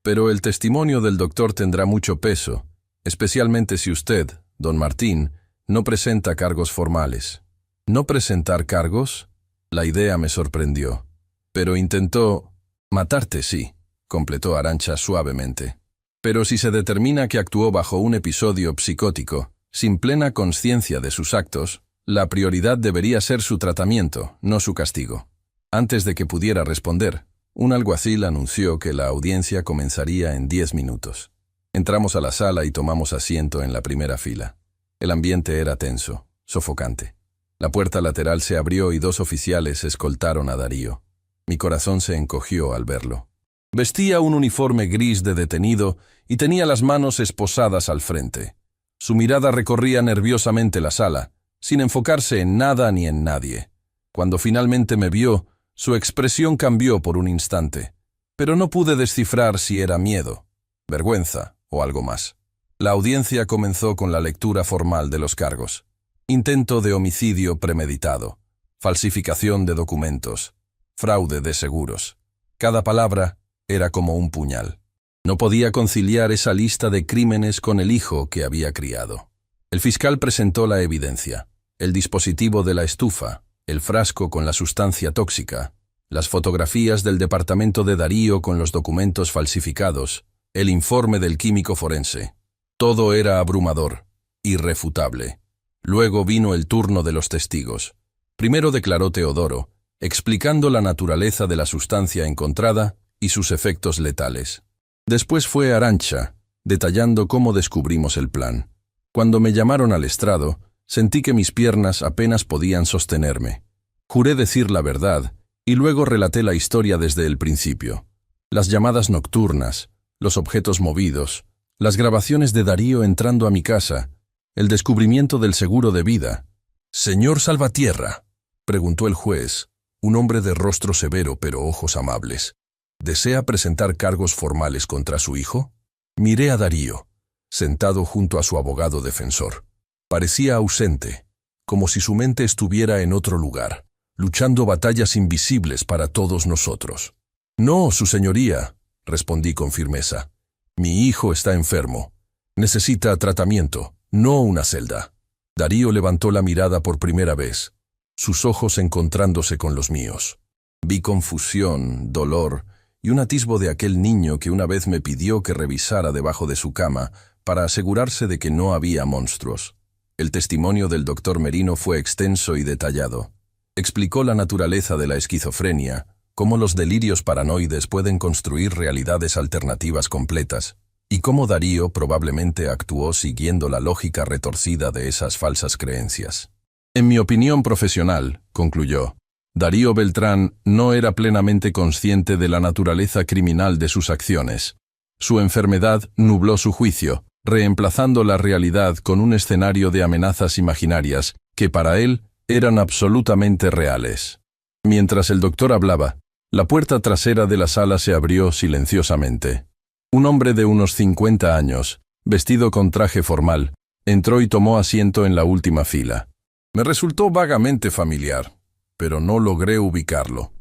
Pero el testimonio del doctor tendrá mucho peso, especialmente si usted, don Martín, no presenta cargos formales. ¿No presentar cargos? La idea me sorprendió. Pero intentó... Matarte, sí, completó Arantxa suavemente. Pero si se determina que actuó bajo un episodio psicótico, sin plena conciencia de sus actos, la prioridad debería ser su tratamiento, no su castigo. Antes de que pudiera responder, un alguacil anunció que la audiencia comenzaría en 10 minutos. Entramos a la sala y tomamos asiento en la primera fila. El ambiente era tenso, sofocante. La puerta lateral se abrió y 2 oficiales escoltaron a Darío. Mi corazón se encogió al verlo. Vestía un uniforme gris de detenido y tenía las manos esposadas al frente. Su mirada recorría nerviosamente la sala, sin enfocarse en nada ni en nadie. Cuando finalmente me vio, su expresión cambió por un instante, pero no pude descifrar si era miedo, vergüenza o algo más. La audiencia comenzó con la lectura formal de los cargos. Intento de homicidio premeditado, falsificación de documentos, fraude de seguros. Cada palabra era como un puñal. No podía conciliar esa lista de crímenes con el hijo que había criado. El fiscal presentó la evidencia: el dispositivo de la estufa, el frasco con la sustancia tóxica, las fotografías del departamento de Darío con los documentos falsificados, el informe del químico forense. Todo era abrumador, irrefutable. Luego vino el turno de los testigos. Primero declaró Teodoro, explicando la naturaleza de la sustancia encontrada y sus efectos letales. Después fue Arantxa, detallando cómo descubrimos el plan. Cuando me llamaron al estrado, sentí que mis piernas apenas podían sostenerme. Juré decir la verdad, y luego relaté la historia desde el principio. Las llamadas nocturnas, los objetos movidos, las grabaciones de Darío entrando a mi casa, el descubrimiento del seguro de vida. «Señor Salvatierra», preguntó el juez, un hombre de rostro severo pero ojos amables, ¿desea presentar cargos formales contra su hijo? Miré a Darío, sentado junto a su abogado defensor. Parecía ausente, como si su mente estuviera en otro lugar, luchando batallas invisibles para todos nosotros. «No, su señoría», respondí con firmeza. «Mi hijo está enfermo. Necesita tratamiento, no una celda». Darío levantó la mirada por primera vez, sus ojos encontrándose con los míos. Vi confusión, dolor y un atisbo de aquel niño que una vez me pidió que revisara debajo de su cama para asegurarse de que no había monstruos. El testimonio del doctor Merino fue extenso y detallado. Explicó la naturaleza de la esquizofrenia, cómo los delirios paranoides pueden construir realidades alternativas completas, y cómo Darío probablemente actuó siguiendo la lógica retorcida de esas falsas creencias. En mi opinión profesional, concluyó, Darío Beltrán no era plenamente consciente de la naturaleza criminal de sus acciones. Su enfermedad nubló su juicio, reemplazando la realidad con un escenario de amenazas imaginarias que para él eran absolutamente reales. Mientras el doctor hablaba, la puerta trasera de la sala se abrió silenciosamente. Un hombre de unos 50 años, vestido con traje formal, entró y tomó asiento en la última fila. Me resultó vagamente familiar, pero no logré ubicarlo.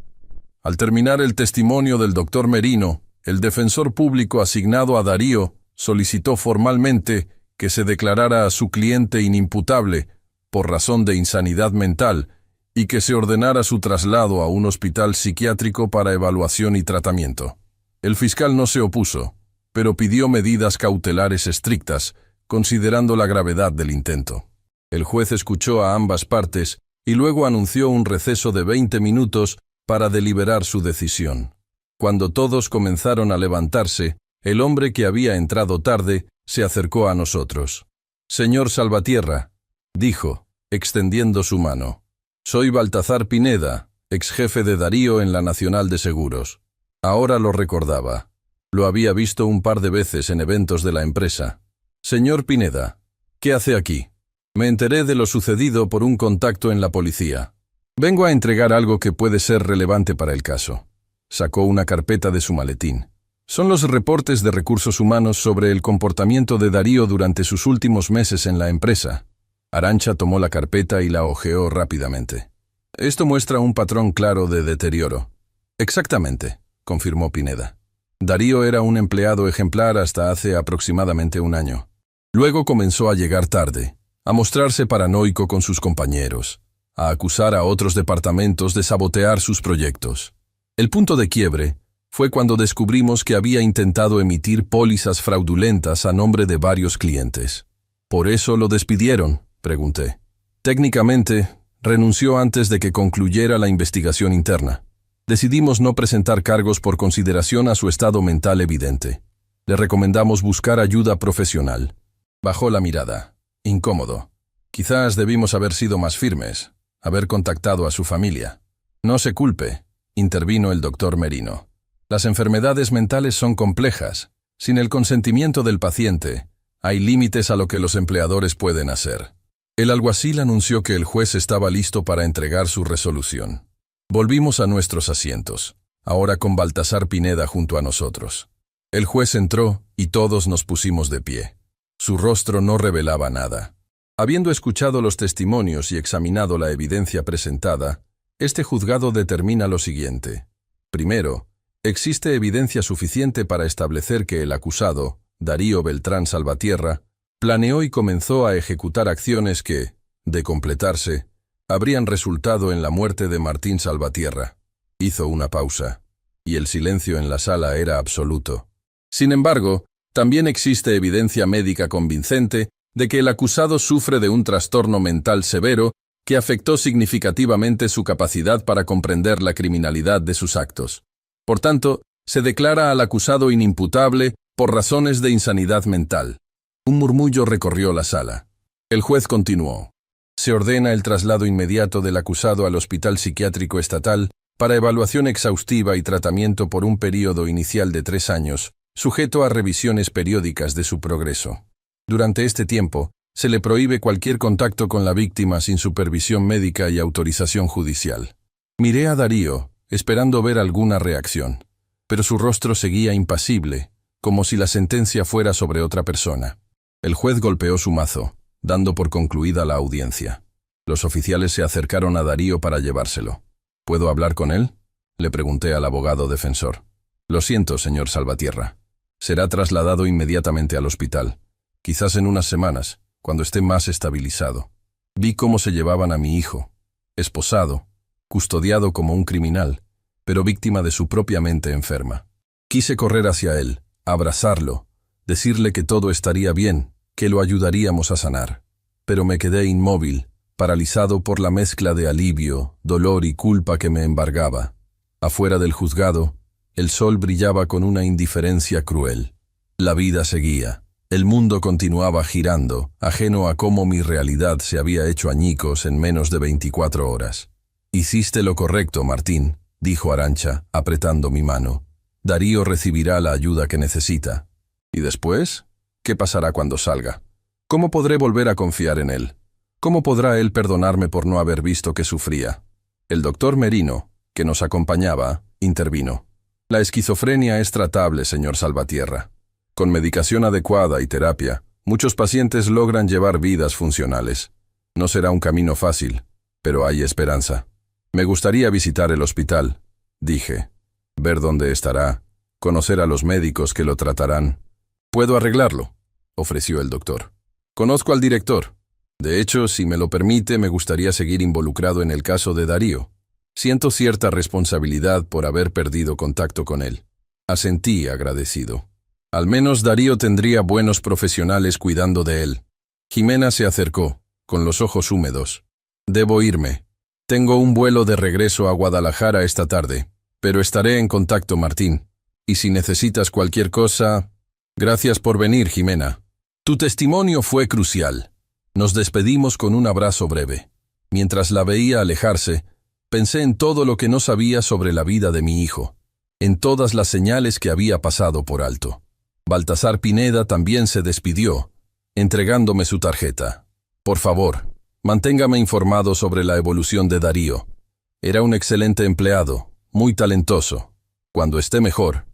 Al terminar el testimonio del doctor Merino, el defensor público asignado a Darío solicitó formalmente que se declarara a su cliente inimputable por razón de insanidad mental y que se ordenara su traslado a un hospital psiquiátrico para evaluación y tratamiento. El fiscal no se opuso, pero pidió medidas cautelares estrictas, considerando la gravedad del intento. El juez escuchó a ambas partes y luego anunció un receso de 20 minutos para deliberar su decisión. Cuando todos comenzaron a levantarse, el hombre que había entrado tarde se acercó a nosotros. «Señor Salvatierra», dijo, extendiendo su mano. «Soy Baltazar Pineda, ex jefe de Darío en la Nacional de Seguros». Ahora lo recordaba. Lo había visto un par de veces en eventos de la empresa. Señor Pineda, ¿qué hace aquí? Me enteré de lo sucedido por un contacto en la policía. Vengo a entregar algo que puede ser relevante para el caso. Sacó una carpeta de su maletín. Son los reportes de recursos humanos sobre el comportamiento de Darío durante sus últimos meses en la empresa. Arantxa tomó la carpeta y la hojeó rápidamente. Esto muestra un patrón claro de deterioro. Exactamente, confirmó Pineda. Darío era un empleado ejemplar hasta hace aproximadamente un año. Luego comenzó a llegar tarde, a mostrarse paranoico con sus compañeros, a acusar a otros departamentos de sabotear sus proyectos. El punto de quiebre fue cuando descubrimos que había intentado emitir pólizas fraudulentas a nombre de varios clientes. ¿Por eso lo despidieron?, pregunté. Técnicamente, renunció antes de que concluyera la investigación interna. Decidimos no presentar cargos por consideración a su estado mental evidente. Le recomendamos buscar ayuda profesional. Bajó la mirada, incómodo. Quizás debimos haber sido más firmes, haber contactado a su familia. No se culpe, intervino el doctor Merino. Las enfermedades mentales son complejas. Sin el consentimiento del paciente, hay límites a lo que los empleadores pueden hacer. El alguacil anunció que el juez estaba listo para entregar su resolución. Volvimos a nuestros asientos, ahora con Baltasar Pineda junto a nosotros. El juez entró y todos nos pusimos de pie. Su rostro no revelaba nada. Habiendo escuchado los testimonios y examinado la evidencia presentada, este juzgado determina lo siguiente. Primero, existe evidencia suficiente para establecer que el acusado, Darío Beltrán Salvatierra, planeó y comenzó a ejecutar acciones que, de completarse, habrían resultado en la muerte de Martín Salvatierra. Hizo una pausa, y el silencio en la sala era absoluto. Sin embargo, también existe evidencia médica convincente de que el acusado sufre de un trastorno mental severo que afectó significativamente su capacidad para comprender la criminalidad de sus actos. Por tanto, se declara al acusado inimputable por razones de insanidad mental. Un murmullo recorrió la sala. El juez continuó. Se ordena el traslado inmediato del acusado al Hospital Psiquiátrico Estatal para evaluación exhaustiva y tratamiento por un período inicial de 3 años, sujeto a revisiones periódicas de su progreso. Durante este tiempo, se le prohíbe cualquier contacto con la víctima sin supervisión médica y autorización judicial. Miré a Darío, esperando ver alguna reacción, pero su rostro seguía impasible, como si la sentencia fuera sobre otra persona. El juez golpeó su mazo, dando por concluida la audiencia. Los oficiales se acercaron a Darío para llevárselo. ¿Puedo hablar con él?, le pregunté al abogado defensor. Lo siento, señor Salvatierra. Será trasladado inmediatamente al hospital. Quizás en unas semanas, cuando esté más estabilizado. Vi cómo se llevaban a mi hijo, esposado, custodiado como un criminal, pero víctima de su propia mente enferma. Quise correr hacia él, abrazarlo, decirle que todo estaría bien, que lo ayudaríamos a sanar. Pero me quedé inmóvil, paralizado por la mezcla de alivio, dolor y culpa que me embargaba. Afuera del juzgado, el sol brillaba con una indiferencia cruel. La vida seguía. El mundo continuaba girando, ajeno a cómo mi realidad se había hecho añicos en menos de 24 horas. «Hiciste lo correcto, Martín», dijo Arantxa, apretando mi mano. «Darío recibirá la ayuda que necesita». «¿Y después? ¿Qué pasará cuando salga? ¿Cómo podré volver a confiar en él? ¿Cómo podrá él perdonarme por no haber visto que sufría?» El doctor Merino, que nos acompañaba, intervino. «La esquizofrenia es tratable, señor Salvatierra. Con medicación adecuada y terapia, muchos pacientes logran llevar vidas funcionales. No será un camino fácil, pero hay esperanza. Me gustaría visitar el hospital», dije. «Ver dónde estará, conocer a los médicos que lo tratarán». «Puedo arreglarlo», ofreció el doctor. «Conozco al director. De hecho, si me lo permite, me gustaría seguir involucrado en el caso de Darío. Siento cierta responsabilidad por haber perdido contacto con él». Asentí agradecido. Al menos Darío tendría buenos profesionales cuidando de él. Jimena se acercó, con los ojos húmedos. «Debo irme. Tengo un vuelo de regreso a Guadalajara esta tarde, pero estaré en contacto, Martín. Y si necesitas cualquier cosa...» «Gracias por venir, Jimena. Tu testimonio fue crucial». Nos despedimos con un abrazo breve. Mientras la veía alejarse, pensé en todo lo que no sabía sobre la vida de mi hijo. en todas las señales que había pasado por alto. Baltasar Pineda también se despidió, entregándome su tarjeta. Por favor, manténgame informado sobre la evolución de Darío. Era un excelente empleado, muy talentoso. Cuando esté mejor,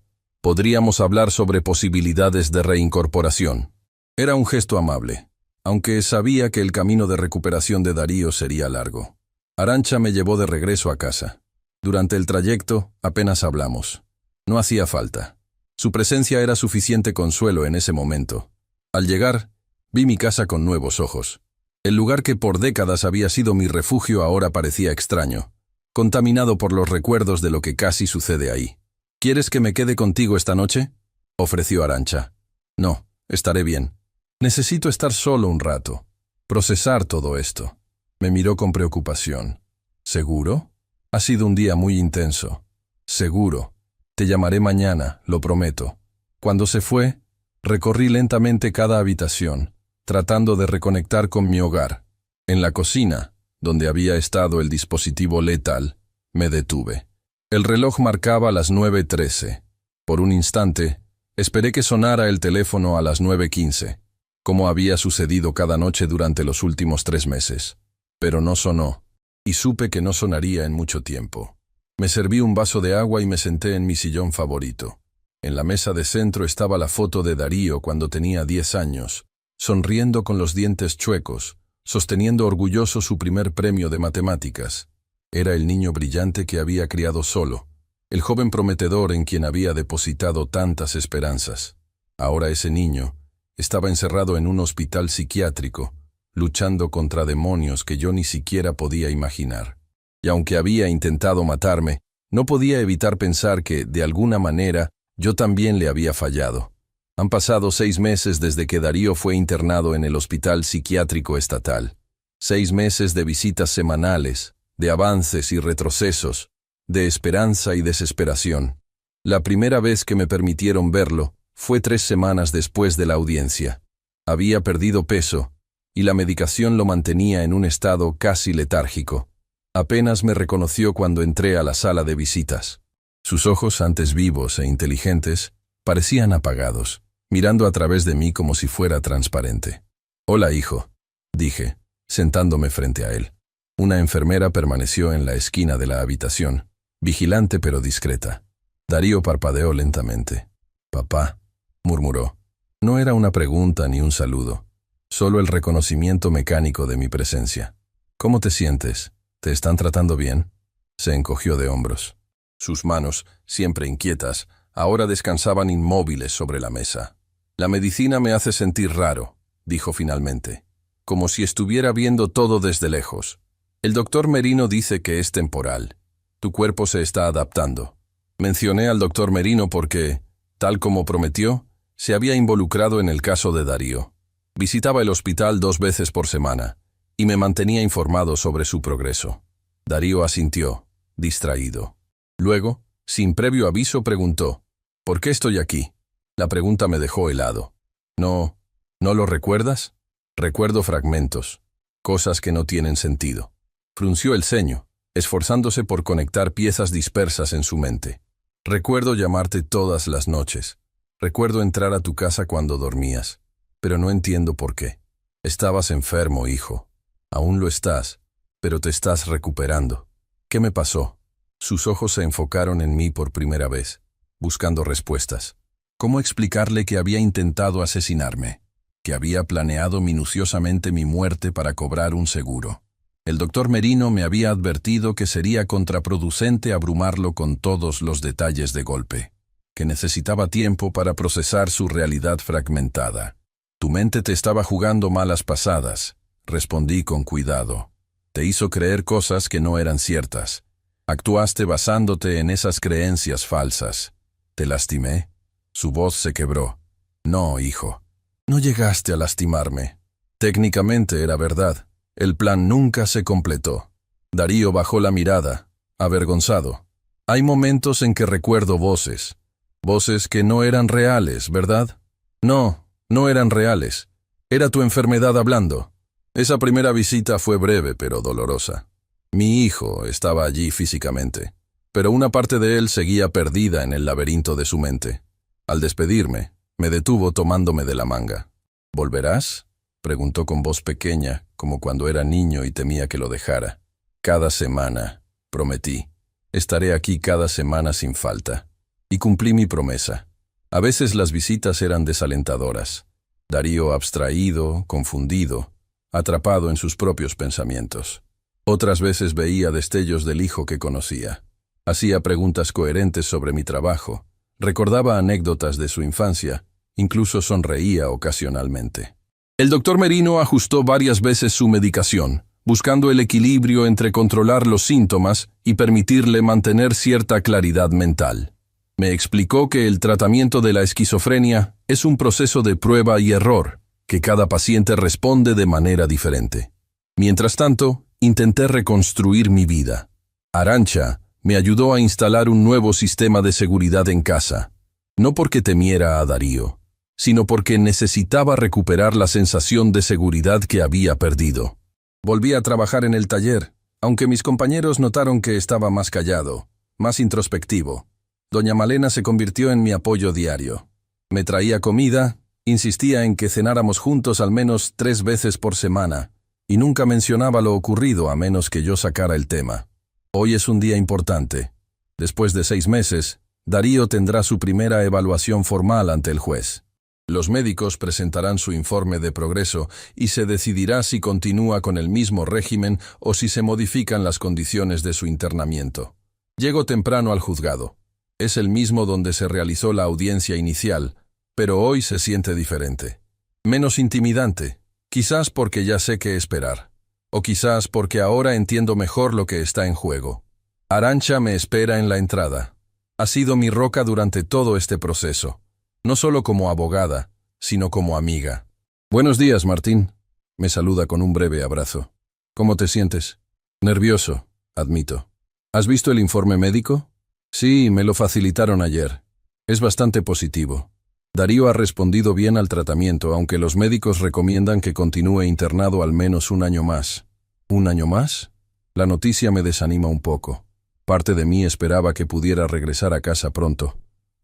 podríamos hablar sobre posibilidades de reincorporación. Era un gesto amable, aunque sabía que el camino de recuperación de Darío sería largo. Arantxa me llevó de regreso a casa. Durante el trayecto, apenas hablamos. No hacía falta. Su presencia era suficiente consuelo en ese momento. Al llegar, vi mi casa con nuevos ojos. El lugar que por décadas había sido mi refugio ahora parecía extraño, contaminado por los recuerdos de lo que casi sucede ahí. ¿Quieres que me quede contigo esta noche?, ofreció Arantxa. No, estaré bien. Necesito estar solo un rato, procesar todo esto. Me miró con preocupación. ¿Seguro? Ha sido un día muy intenso. Seguro. Te llamaré mañana, lo prometo. Cuando se fue, recorrí lentamente cada habitación, tratando de reconectar con mi hogar. En la cocina, donde había estado el dispositivo letal, me detuve. El reloj marcaba las 9:13. Por un instante, esperé que sonara el teléfono a las 9:15, como había sucedido cada noche durante los últimos 3 meses. Pero no sonó, y supe que no sonaría en mucho tiempo. Me serví un vaso de agua y me senté en mi sillón favorito. En la mesa de centro estaba la foto de Darío cuando tenía 10 años, sonriendo con los dientes chuecos, sosteniendo orgulloso su primer premio de matemáticas. Era el niño brillante que había criado solo, el joven prometedor en quien había depositado tantas esperanzas. Ahora ese niño estaba encerrado en un hospital psiquiátrico, luchando contra demonios que yo ni siquiera podía imaginar. Y aunque había intentado matarme, no podía evitar pensar que, de alguna manera, yo también le había fallado. Han pasado 6 meses desde que Darío fue internado en el Hospital Psiquiátrico Estatal. 6 meses de visitas semanales, de avances y retrocesos, de esperanza y desesperación. La primera vez que me permitieron verlo fue 3 semanas después de la audiencia. Había perdido peso, y la medicación lo mantenía en un estado casi letárgico. Apenas me reconoció cuando entré a la sala de visitas. Sus ojos, antes vivos e inteligentes, parecían apagados, mirando a través de mí como si fuera transparente. «Hola, hijo», dije, sentándome frente a él. Una enfermera permaneció en la esquina de la habitación, vigilante pero discreta. Darío parpadeó lentamente. «Papá», murmuró. No era una pregunta ni un saludo, solo el reconocimiento mecánico de mi presencia. «¿Cómo te sientes? ¿Te están tratando bien?». Se encogió de hombros. Sus manos, siempre inquietas, ahora descansaban inmóviles sobre la mesa. «La medicina me hace sentir raro», dijo finalmente, como si estuviera viendo todo desde lejos. «El doctor Merino dice que es temporal. Tu cuerpo se está adaptando». Mencioné al doctor Merino porque, tal como prometió, se había involucrado en el caso de Darío. Visitaba el hospital 2 veces por semana y me mantenía informado sobre su progreso. Darío asintió, distraído. Luego, sin previo aviso, preguntó: «¿Por qué estoy aquí?». La pregunta me dejó helado. «¿No lo recuerdas?». «Recuerdo fragmentos, cosas que no tienen sentido». Frunció el ceño, esforzándose por conectar piezas dispersas en su mente. «Recuerdo llamarte todas las noches. Recuerdo entrar a tu casa cuando dormías. Pero no entiendo por qué. Estabas enfermo, hijo. Aún lo estás, pero te estás recuperando. ¿Qué me pasó?». Sus ojos se enfocaron en mí por primera vez, buscando respuestas. ¿Cómo explicarle que había intentado asesinarme? Que había planeado minuciosamente mi muerte para cobrar un seguro. El doctor Merino me había advertido que sería contraproducente abrumarlo con todos los detalles de golpe, que necesitaba tiempo para procesar su realidad fragmentada. «Tu mente te estaba jugando malas pasadas», respondí con cuidado. «Te hizo creer cosas que no eran ciertas. Actuaste basándote en esas creencias falsas. ¿Te lastimé?». Su voz se quebró. «No, hijo. No llegaste a lastimarme. Técnicamente era verdad. El plan nunca se completó». Darío bajó la mirada, avergonzado. «Hay momentos en que recuerdo voces. Voces que no eran reales, ¿verdad?». No eran reales. Era tu enfermedad hablando. Esa primera visita fue breve pero dolorosa. Mi hijo estaba allí físicamente. pero una parte de él seguía perdida en el laberinto de su mente. Al despedirme, me detuvo tomándome de la manga. ¿Volverás?, preguntó con voz pequeña, como cuando era niño y temía que lo dejara. Cada semana, prometí. Estaré aquí cada semana sin falta. Y cumplí mi promesa. A veces las visitas eran desalentadoras. Darío abstraído, confundido, atrapado en sus propios pensamientos. Otras veces veía destellos del hijo que conocía. Hacía preguntas coherentes sobre mi trabajo, recordaba anécdotas de su infancia, incluso sonreía ocasionalmente. El doctor Merino ajustó varias veces su medicación, buscando el equilibrio entre controlar los síntomas y permitirle mantener cierta claridad mental. Me explicó que el tratamiento de la esquizofrenia es un proceso de prueba y error, que cada paciente responde de manera diferente. Mientras tanto, intenté reconstruir mi vida. Arantxa me ayudó a instalar un nuevo sistema de seguridad en casa, no porque temiera a Darío, sino porque necesitaba recuperar la sensación de seguridad que había perdido. Volví a trabajar en el taller, aunque mis compañeros notaron que estaba más callado, más introspectivo. Doña Malena se convirtió en mi apoyo diario. Me traía comida, insistía en que cenáramos juntos al menos 3 veces por semana, y nunca mencionaba lo ocurrido a menos que yo sacara el tema. Hoy es un día importante. Después de 6 meses, Darío tendrá su primera evaluación formal ante el juez. Los médicos presentarán su informe de progreso y se decidirá si continúa con el mismo régimen o si se modifican las condiciones de su internamiento. Llego temprano al juzgado. Es el mismo donde se realizó la audiencia inicial, pero hoy se siente diferente. Menos intimidante, quizás porque ya sé qué esperar, o quizás porque ahora entiendo mejor lo que está en juego. Arantxa me espera en la entrada. Ha sido mi roca durante todo este proceso, no solo como abogada, sino como amiga. «Buenos días, Martín», me saluda con un breve abrazo. «¿Cómo te sientes?» «Nervioso», admito. «¿Has visto el informe médico?» «Sí, me lo facilitaron ayer. Es bastante positivo. Darío ha respondido bien al tratamiento, aunque los médicos recomiendan que continúe internado al menos 1 año más». ¿1 año más? La noticia me desanima un poco. Parte de mí esperaba que pudiera regresar a casa pronto,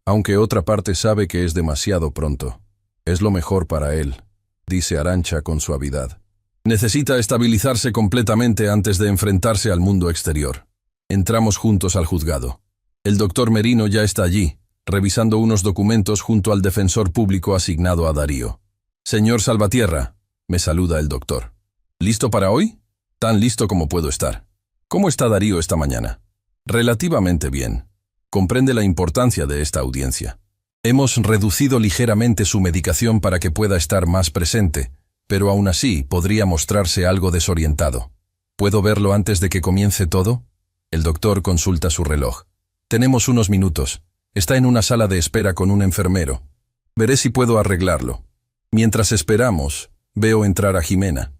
aunque otra parte sabe que es demasiado pronto. «Es lo mejor para él», dice Arantxa con suavidad. «Necesita estabilizarse completamente antes de enfrentarse al mundo exterior». Entramos juntos al juzgado. El doctor Merino ya está allí, revisando unos documentos junto al defensor público asignado a Darío. «Señor Salvatierra», me saluda el doctor. «¿Listo para hoy?» «Tan listo como puedo estar». «¿Cómo está Darío esta mañana?» «Relativamente bien. Comprende la importancia de esta audiencia. Hemos reducido ligeramente su medicación para que pueda estar más presente, pero aún así podría mostrarse algo desorientado. ¿Puedo verlo antes de que comience todo?» El doctor consulta su reloj. «Tenemos unos minutos. Está en una sala de espera con un enfermero. Veré si puedo arreglarlo». Mientras esperamos, veo entrar a Jimena.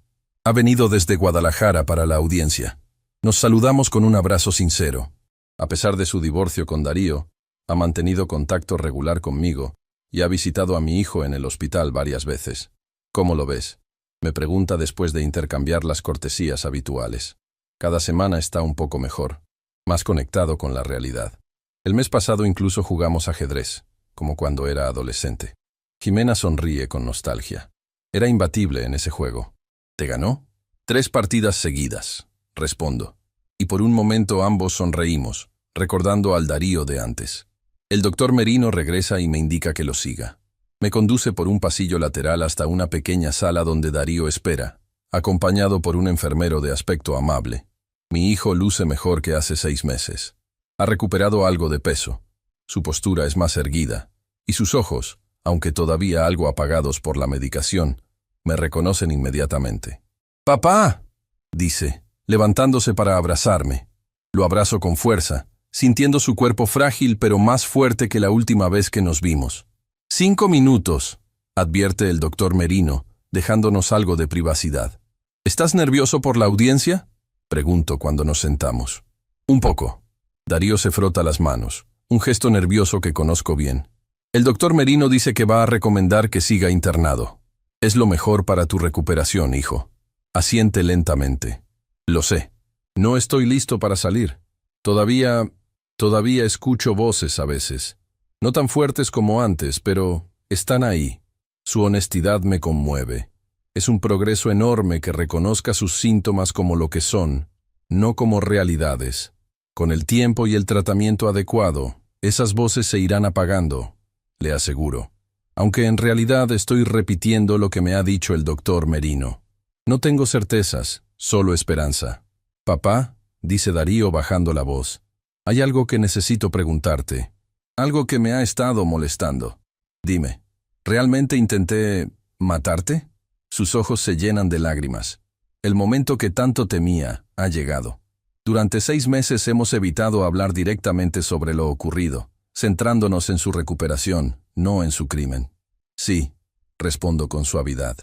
Ha venido desde Guadalajara para la audiencia. Nos saludamos con un abrazo sincero. A pesar de su divorcio con Darío, ha mantenido contacto regular conmigo y ha visitado a mi hijo en el hospital varias veces. «¿Cómo lo ves?», me pregunta después de intercambiar las cortesías habituales. Cada semana está un poco mejor, más conectado con la realidad. El mes pasado incluso jugamos ajedrez, como cuando era adolescente. Jimena sonríe con nostalgia. Era imbatible en ese juego. «¿Te ganó?» «3 partidas seguidas», respondo. Y por un momento ambos sonreímos, recordando al Darío de antes. El doctor Merino regresa y me indica que lo siga. Me conduce por un pasillo lateral hasta una pequeña sala donde Darío espera, acompañado por un enfermero de aspecto amable. Mi hijo luce mejor que hace 6 meses. Ha recuperado algo de peso. Su postura es más erguida, y sus ojos, aunque todavía algo apagados por la medicación, me reconocen inmediatamente. «¡Papá!», dice, levantándose para abrazarme. Lo abrazo con fuerza, sintiendo su cuerpo frágil pero más fuerte que la última vez que nos vimos. «5 minutos», advierte el doctor Merino, dejándonos algo de privacidad. «¿Estás nervioso por la audiencia?», pregunto cuando nos sentamos. «Un poco». Darío se frota las manos, un gesto nervioso que conozco bien. «El doctor Merino dice que va a recomendar que siga internado. Es lo mejor para tu recuperación, hijo». Asiente lentamente. «Lo sé. No estoy listo para salir. Todavía Todavía escucho voces a veces. No tan fuertes como antes, pero están ahí. Su honestidad me conmueve. Es un progreso enorme que reconozca sus síntomas como lo que son, no como realidades. Con el tiempo y el tratamiento adecuado, esas voces se irán apagando, le aseguro. Aunque en realidad estoy repitiendo lo que me ha dicho el doctor Merino. No tengo certezas, solo esperanza. Papá, dice Darío bajando la voz, hay algo que necesito preguntarte. Algo que me ha estado molestando. Dime, ¿realmente intenté matarte? Sus ojos se llenan de lágrimas. El momento que tanto temía ha llegado. Durante 6 meses hemos evitado hablar directamente sobre lo ocurrido, centrándonos en su recuperación, no en su crimen. Sí, respondo con suavidad.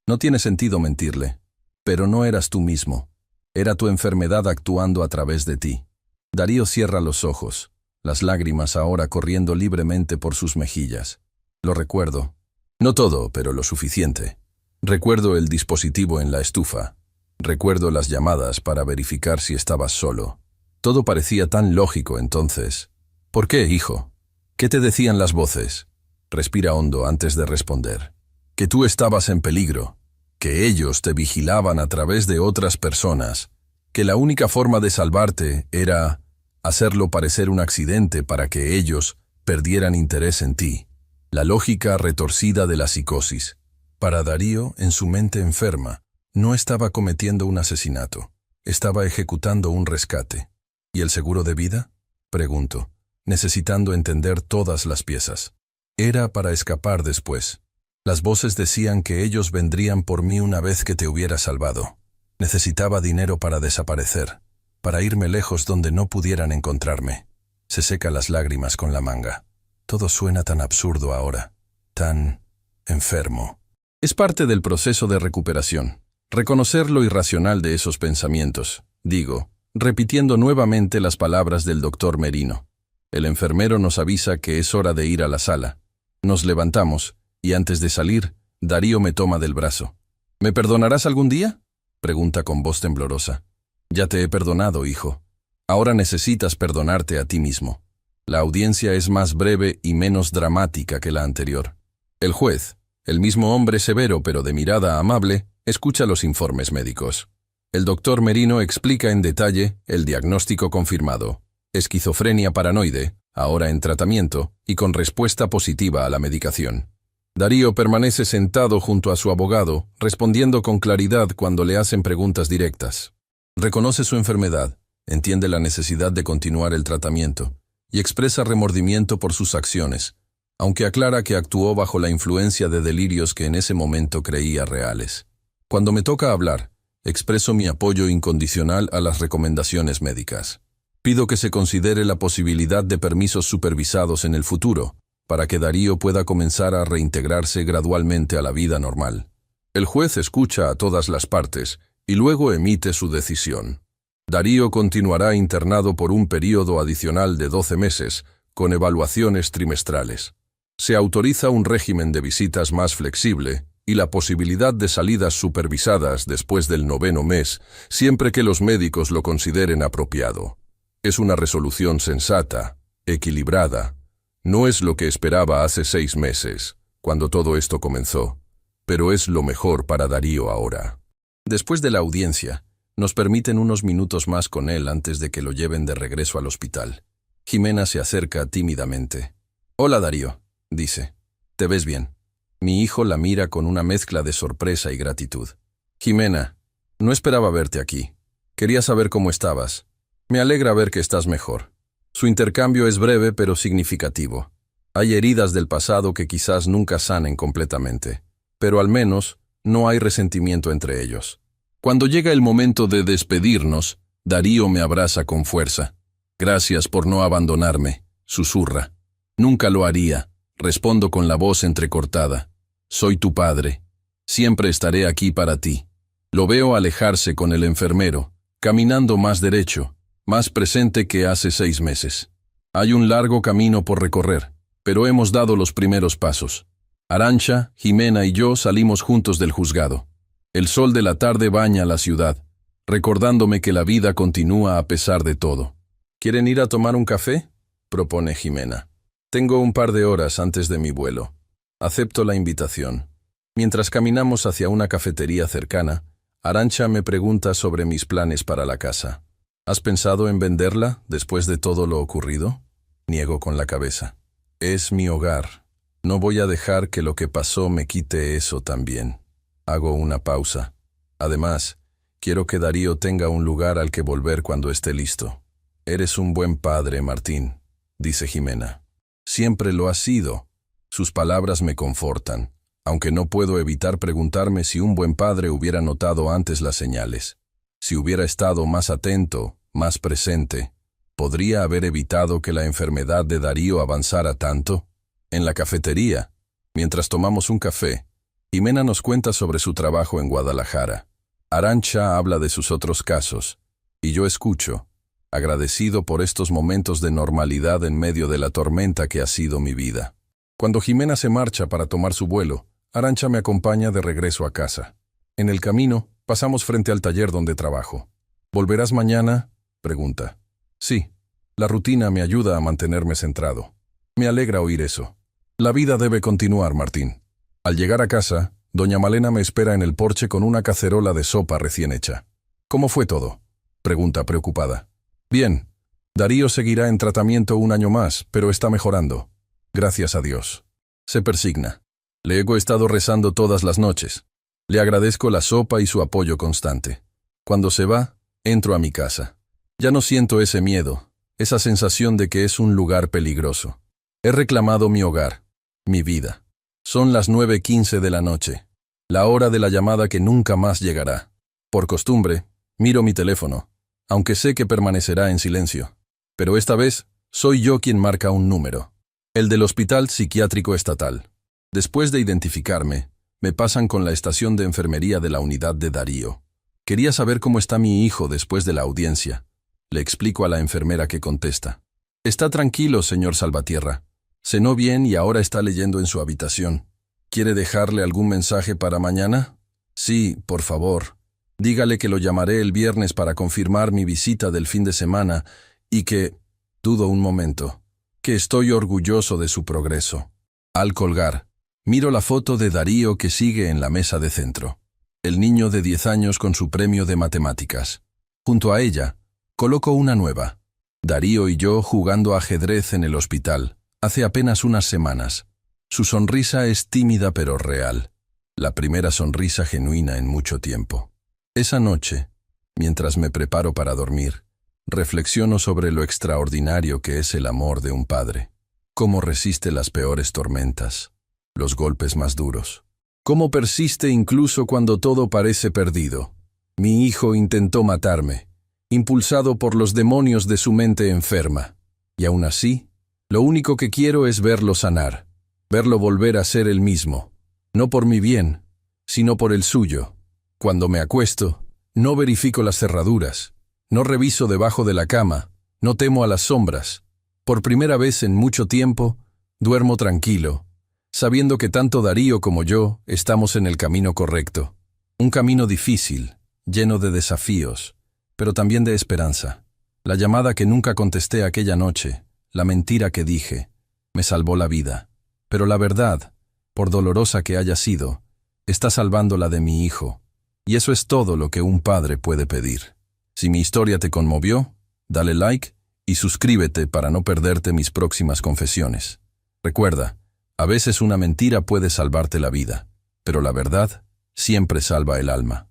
No tiene sentido mentirle. Pero no eras tú mismo. Era tu enfermedad actuando a través de ti. Darío cierra los ojos, las lágrimas ahora corriendo libremente por sus mejillas. Lo recuerdo. No todo, pero lo suficiente. Recuerdo el dispositivo en la estufa. Recuerdo las llamadas para verificar si estabas solo. Todo parecía tan lógico entonces. ¿Por qué, hijo? ¿Qué te decían las voces? Respira hondo antes de responder. Que tú estabas en peligro. Que ellos te vigilaban a través de otras personas. Que la única forma de salvarte era hacerlo parecer un accidente para que ellos perdieran interés en ti. La lógica retorcida de la psicosis. Para Darío, en su mente enferma, no estaba cometiendo un asesinato. Estaba ejecutando un rescate. ¿Y el seguro de vida? Pregunto, necesitando entender todas las piezas. Era para escapar después. Las voces decían que ellos vendrían por mí una vez que te hubiera salvado. Necesitaba dinero para desaparecer, para irme lejos donde no pudieran encontrarme. Se seca las lágrimas con la manga. Todo suena tan absurdo ahora, tan enfermo. Es parte del proceso de recuperación. Reconocer lo irracional de esos pensamientos, digo, repitiendo nuevamente las palabras del doctor Merino. El enfermero nos avisa que es hora de ir a la sala. Nos levantamos, y antes de salir, Darío me toma del brazo. ¿Me perdonarás algún día?, pregunta con voz temblorosa. Ya te he perdonado, hijo. Ahora necesitas perdonarte a ti mismo. La audiencia es más breve y menos dramática que la anterior. El juez, el mismo hombre severo pero de mirada amable, escucha los informes médicos. El doctor Merino explica en detalle el diagnóstico confirmado. Esquizofrenia paranoide, ahora en tratamiento y con respuesta positiva a la medicación. Darío permanece sentado junto a su abogado, respondiendo con claridad cuando le hacen preguntas directas. Reconoce su enfermedad, entiende la necesidad de continuar el tratamiento y expresa remordimiento por sus acciones, aunque aclara que actuó bajo la influencia de delirios que en ese momento creía reales. Cuando me toca hablar, expreso mi apoyo incondicional a las recomendaciones médicas. Pido que se considere la posibilidad de permisos supervisados en el futuro, para que Darío pueda comenzar a reintegrarse gradualmente a la vida normal. El juez escucha a todas las partes y luego emite su decisión. Darío continuará internado por un período adicional de 12 meses, con evaluaciones trimestrales. Se autoriza un régimen de visitas más flexible y la posibilidad de salidas supervisadas después del 9º mes, siempre que los médicos lo consideren apropiado. Es una resolución sensata, equilibrada. No es lo que esperaba hace 6 meses, cuando todo esto comenzó, pero es lo mejor para Darío ahora. Después de la audiencia, nos permiten unos minutos más con él antes de que lo lleven de regreso al hospital. Jimena se acerca tímidamente. «Hola, Darío», dice. «¿Te ves bien?» Mi hijo la mira con una mezcla de sorpresa y gratitud. «Jimena, no esperaba verte aquí. Quería saber cómo estabas. Me alegra ver que estás mejor». Su intercambio es breve pero significativo. Hay heridas del pasado que quizás nunca sanen completamente, pero al menos no hay resentimiento entre ellos. Cuando llega el momento de despedirnos, Darío me abraza con fuerza. «Gracias por no abandonarme», susurra. «Nunca lo haría», respondo con la voz entrecortada. «Soy tu padre. Siempre estaré aquí para ti». Lo veo alejarse con el enfermero, caminando más derecho, más presente que hace 6 meses. Hay un largo camino por recorrer, pero hemos dado los primeros pasos. Arantxa, Jimena y yo salimos juntos del juzgado. El sol de la tarde baña la ciudad, recordándome que la vida continúa a pesar de todo. ¿Quieren ir a tomar un café?, propone Jimena. Tengo un par de horas antes de mi vuelo. Acepto la invitación. Mientras caminamos hacia una cafetería cercana, Arantxa me pregunta sobre mis planes para la casa. ¿Has pensado en venderla después de todo lo ocurrido? Niego con la cabeza. Es mi hogar. No voy a dejar que lo que pasó me quite eso también. Hago una pausa. Además, quiero que Darío tenga un lugar al que volver cuando esté listo. Eres un buen padre, Martín, dice Jimena. Siempre lo has sido. Sus palabras me confortan, aunque no puedo evitar preguntarme si un buen padre hubiera notado antes las señales. Si hubiera estado más atento, más presente, ¿podría haber evitado que la enfermedad de Darío avanzara tanto? En la cafetería, mientras tomamos un café, Jimena nos cuenta sobre su trabajo en Guadalajara. Arantxa habla de sus otros casos, y yo escucho, agradecido por estos momentos de normalidad en medio de la tormenta que ha sido mi vida. Cuando Jimena se marcha para tomar su vuelo, Arantxa me acompaña de regreso a casa. En el camino, pasamos frente al taller donde trabajo. ¿Volverás mañana?, pregunta. Sí, la rutina me ayuda a mantenerme centrado. Me alegra oír eso. La vida debe continuar, Martín. Al llegar a casa, doña Malena me espera en el porche con una cacerola de sopa recién hecha. ¿Cómo fue todo?, pregunta preocupada. Bien, Darío seguirá en tratamiento un año más, pero está mejorando. Gracias a Dios. Se persigna. Le he estado rezando todas las noches. Le agradezco la sopa y su apoyo constante. Cuando se va, entro a mi casa. Ya no siento ese miedo, esa sensación de que es un lugar peligroso. He reclamado mi hogar, mi vida. Son las 9:15 de la noche, la hora de la llamada que nunca más llegará. Por costumbre, miro mi teléfono, aunque sé que permanecerá en silencio. Pero esta vez, soy yo quien marca un número. El del Hospital Psiquiátrico Estatal. Después de identificarme, me pasan con la estación de enfermería de la unidad de Darío. Quería saber cómo está mi hijo después de la audiencia. Le explico a la enfermera que contesta. Está tranquilo, señor Salvatierra. Cenó bien y ahora está leyendo en su habitación. ¿Quiere dejarle algún mensaje para mañana? Sí, por favor. Dígale que lo llamaré el viernes para confirmar mi visita del fin de semana y que, dudo un momento, que estoy orgulloso de su progreso. Al colgar, miro la foto de Darío que sigue en la mesa de centro. El niño de 10 años con su premio de matemáticas. Junto a ella, coloco una nueva. Darío y yo jugando ajedrez en el hospital, hace apenas unas semanas. Su sonrisa es tímida pero real. La primera sonrisa genuina en mucho tiempo. Esa noche, mientras me preparo para dormir, reflexiono sobre lo extraordinario que es el amor de un padre. Cómo resiste las peores tormentas, los golpes más duros. Cómo persiste incluso cuando todo parece perdido. Mi hijo intentó matarme, impulsado por los demonios de su mente enferma. Y aún así, lo único que quiero es verlo sanar, verlo volver a ser el mismo. No por mi bien, sino por el suyo. Cuando me acuesto, no verifico las cerraduras, no reviso debajo de la cama, no temo a las sombras. Por primera vez en mucho tiempo, duermo tranquilo, sabiendo que tanto Darío como yo estamos en el camino correcto. Un camino difícil, lleno de desafíos, pero también de esperanza. La llamada que nunca contesté aquella noche, la mentira que dije, me salvó la vida. Pero la verdad, por dolorosa que haya sido, está salvando la de mi hijo. Y eso es todo lo que un padre puede pedir. Si mi historia te conmovió, dale like y suscríbete para no perderte mis próximas confesiones. Recuerda, a veces una mentira puede salvarte la vida, pero la verdad siempre salva el alma.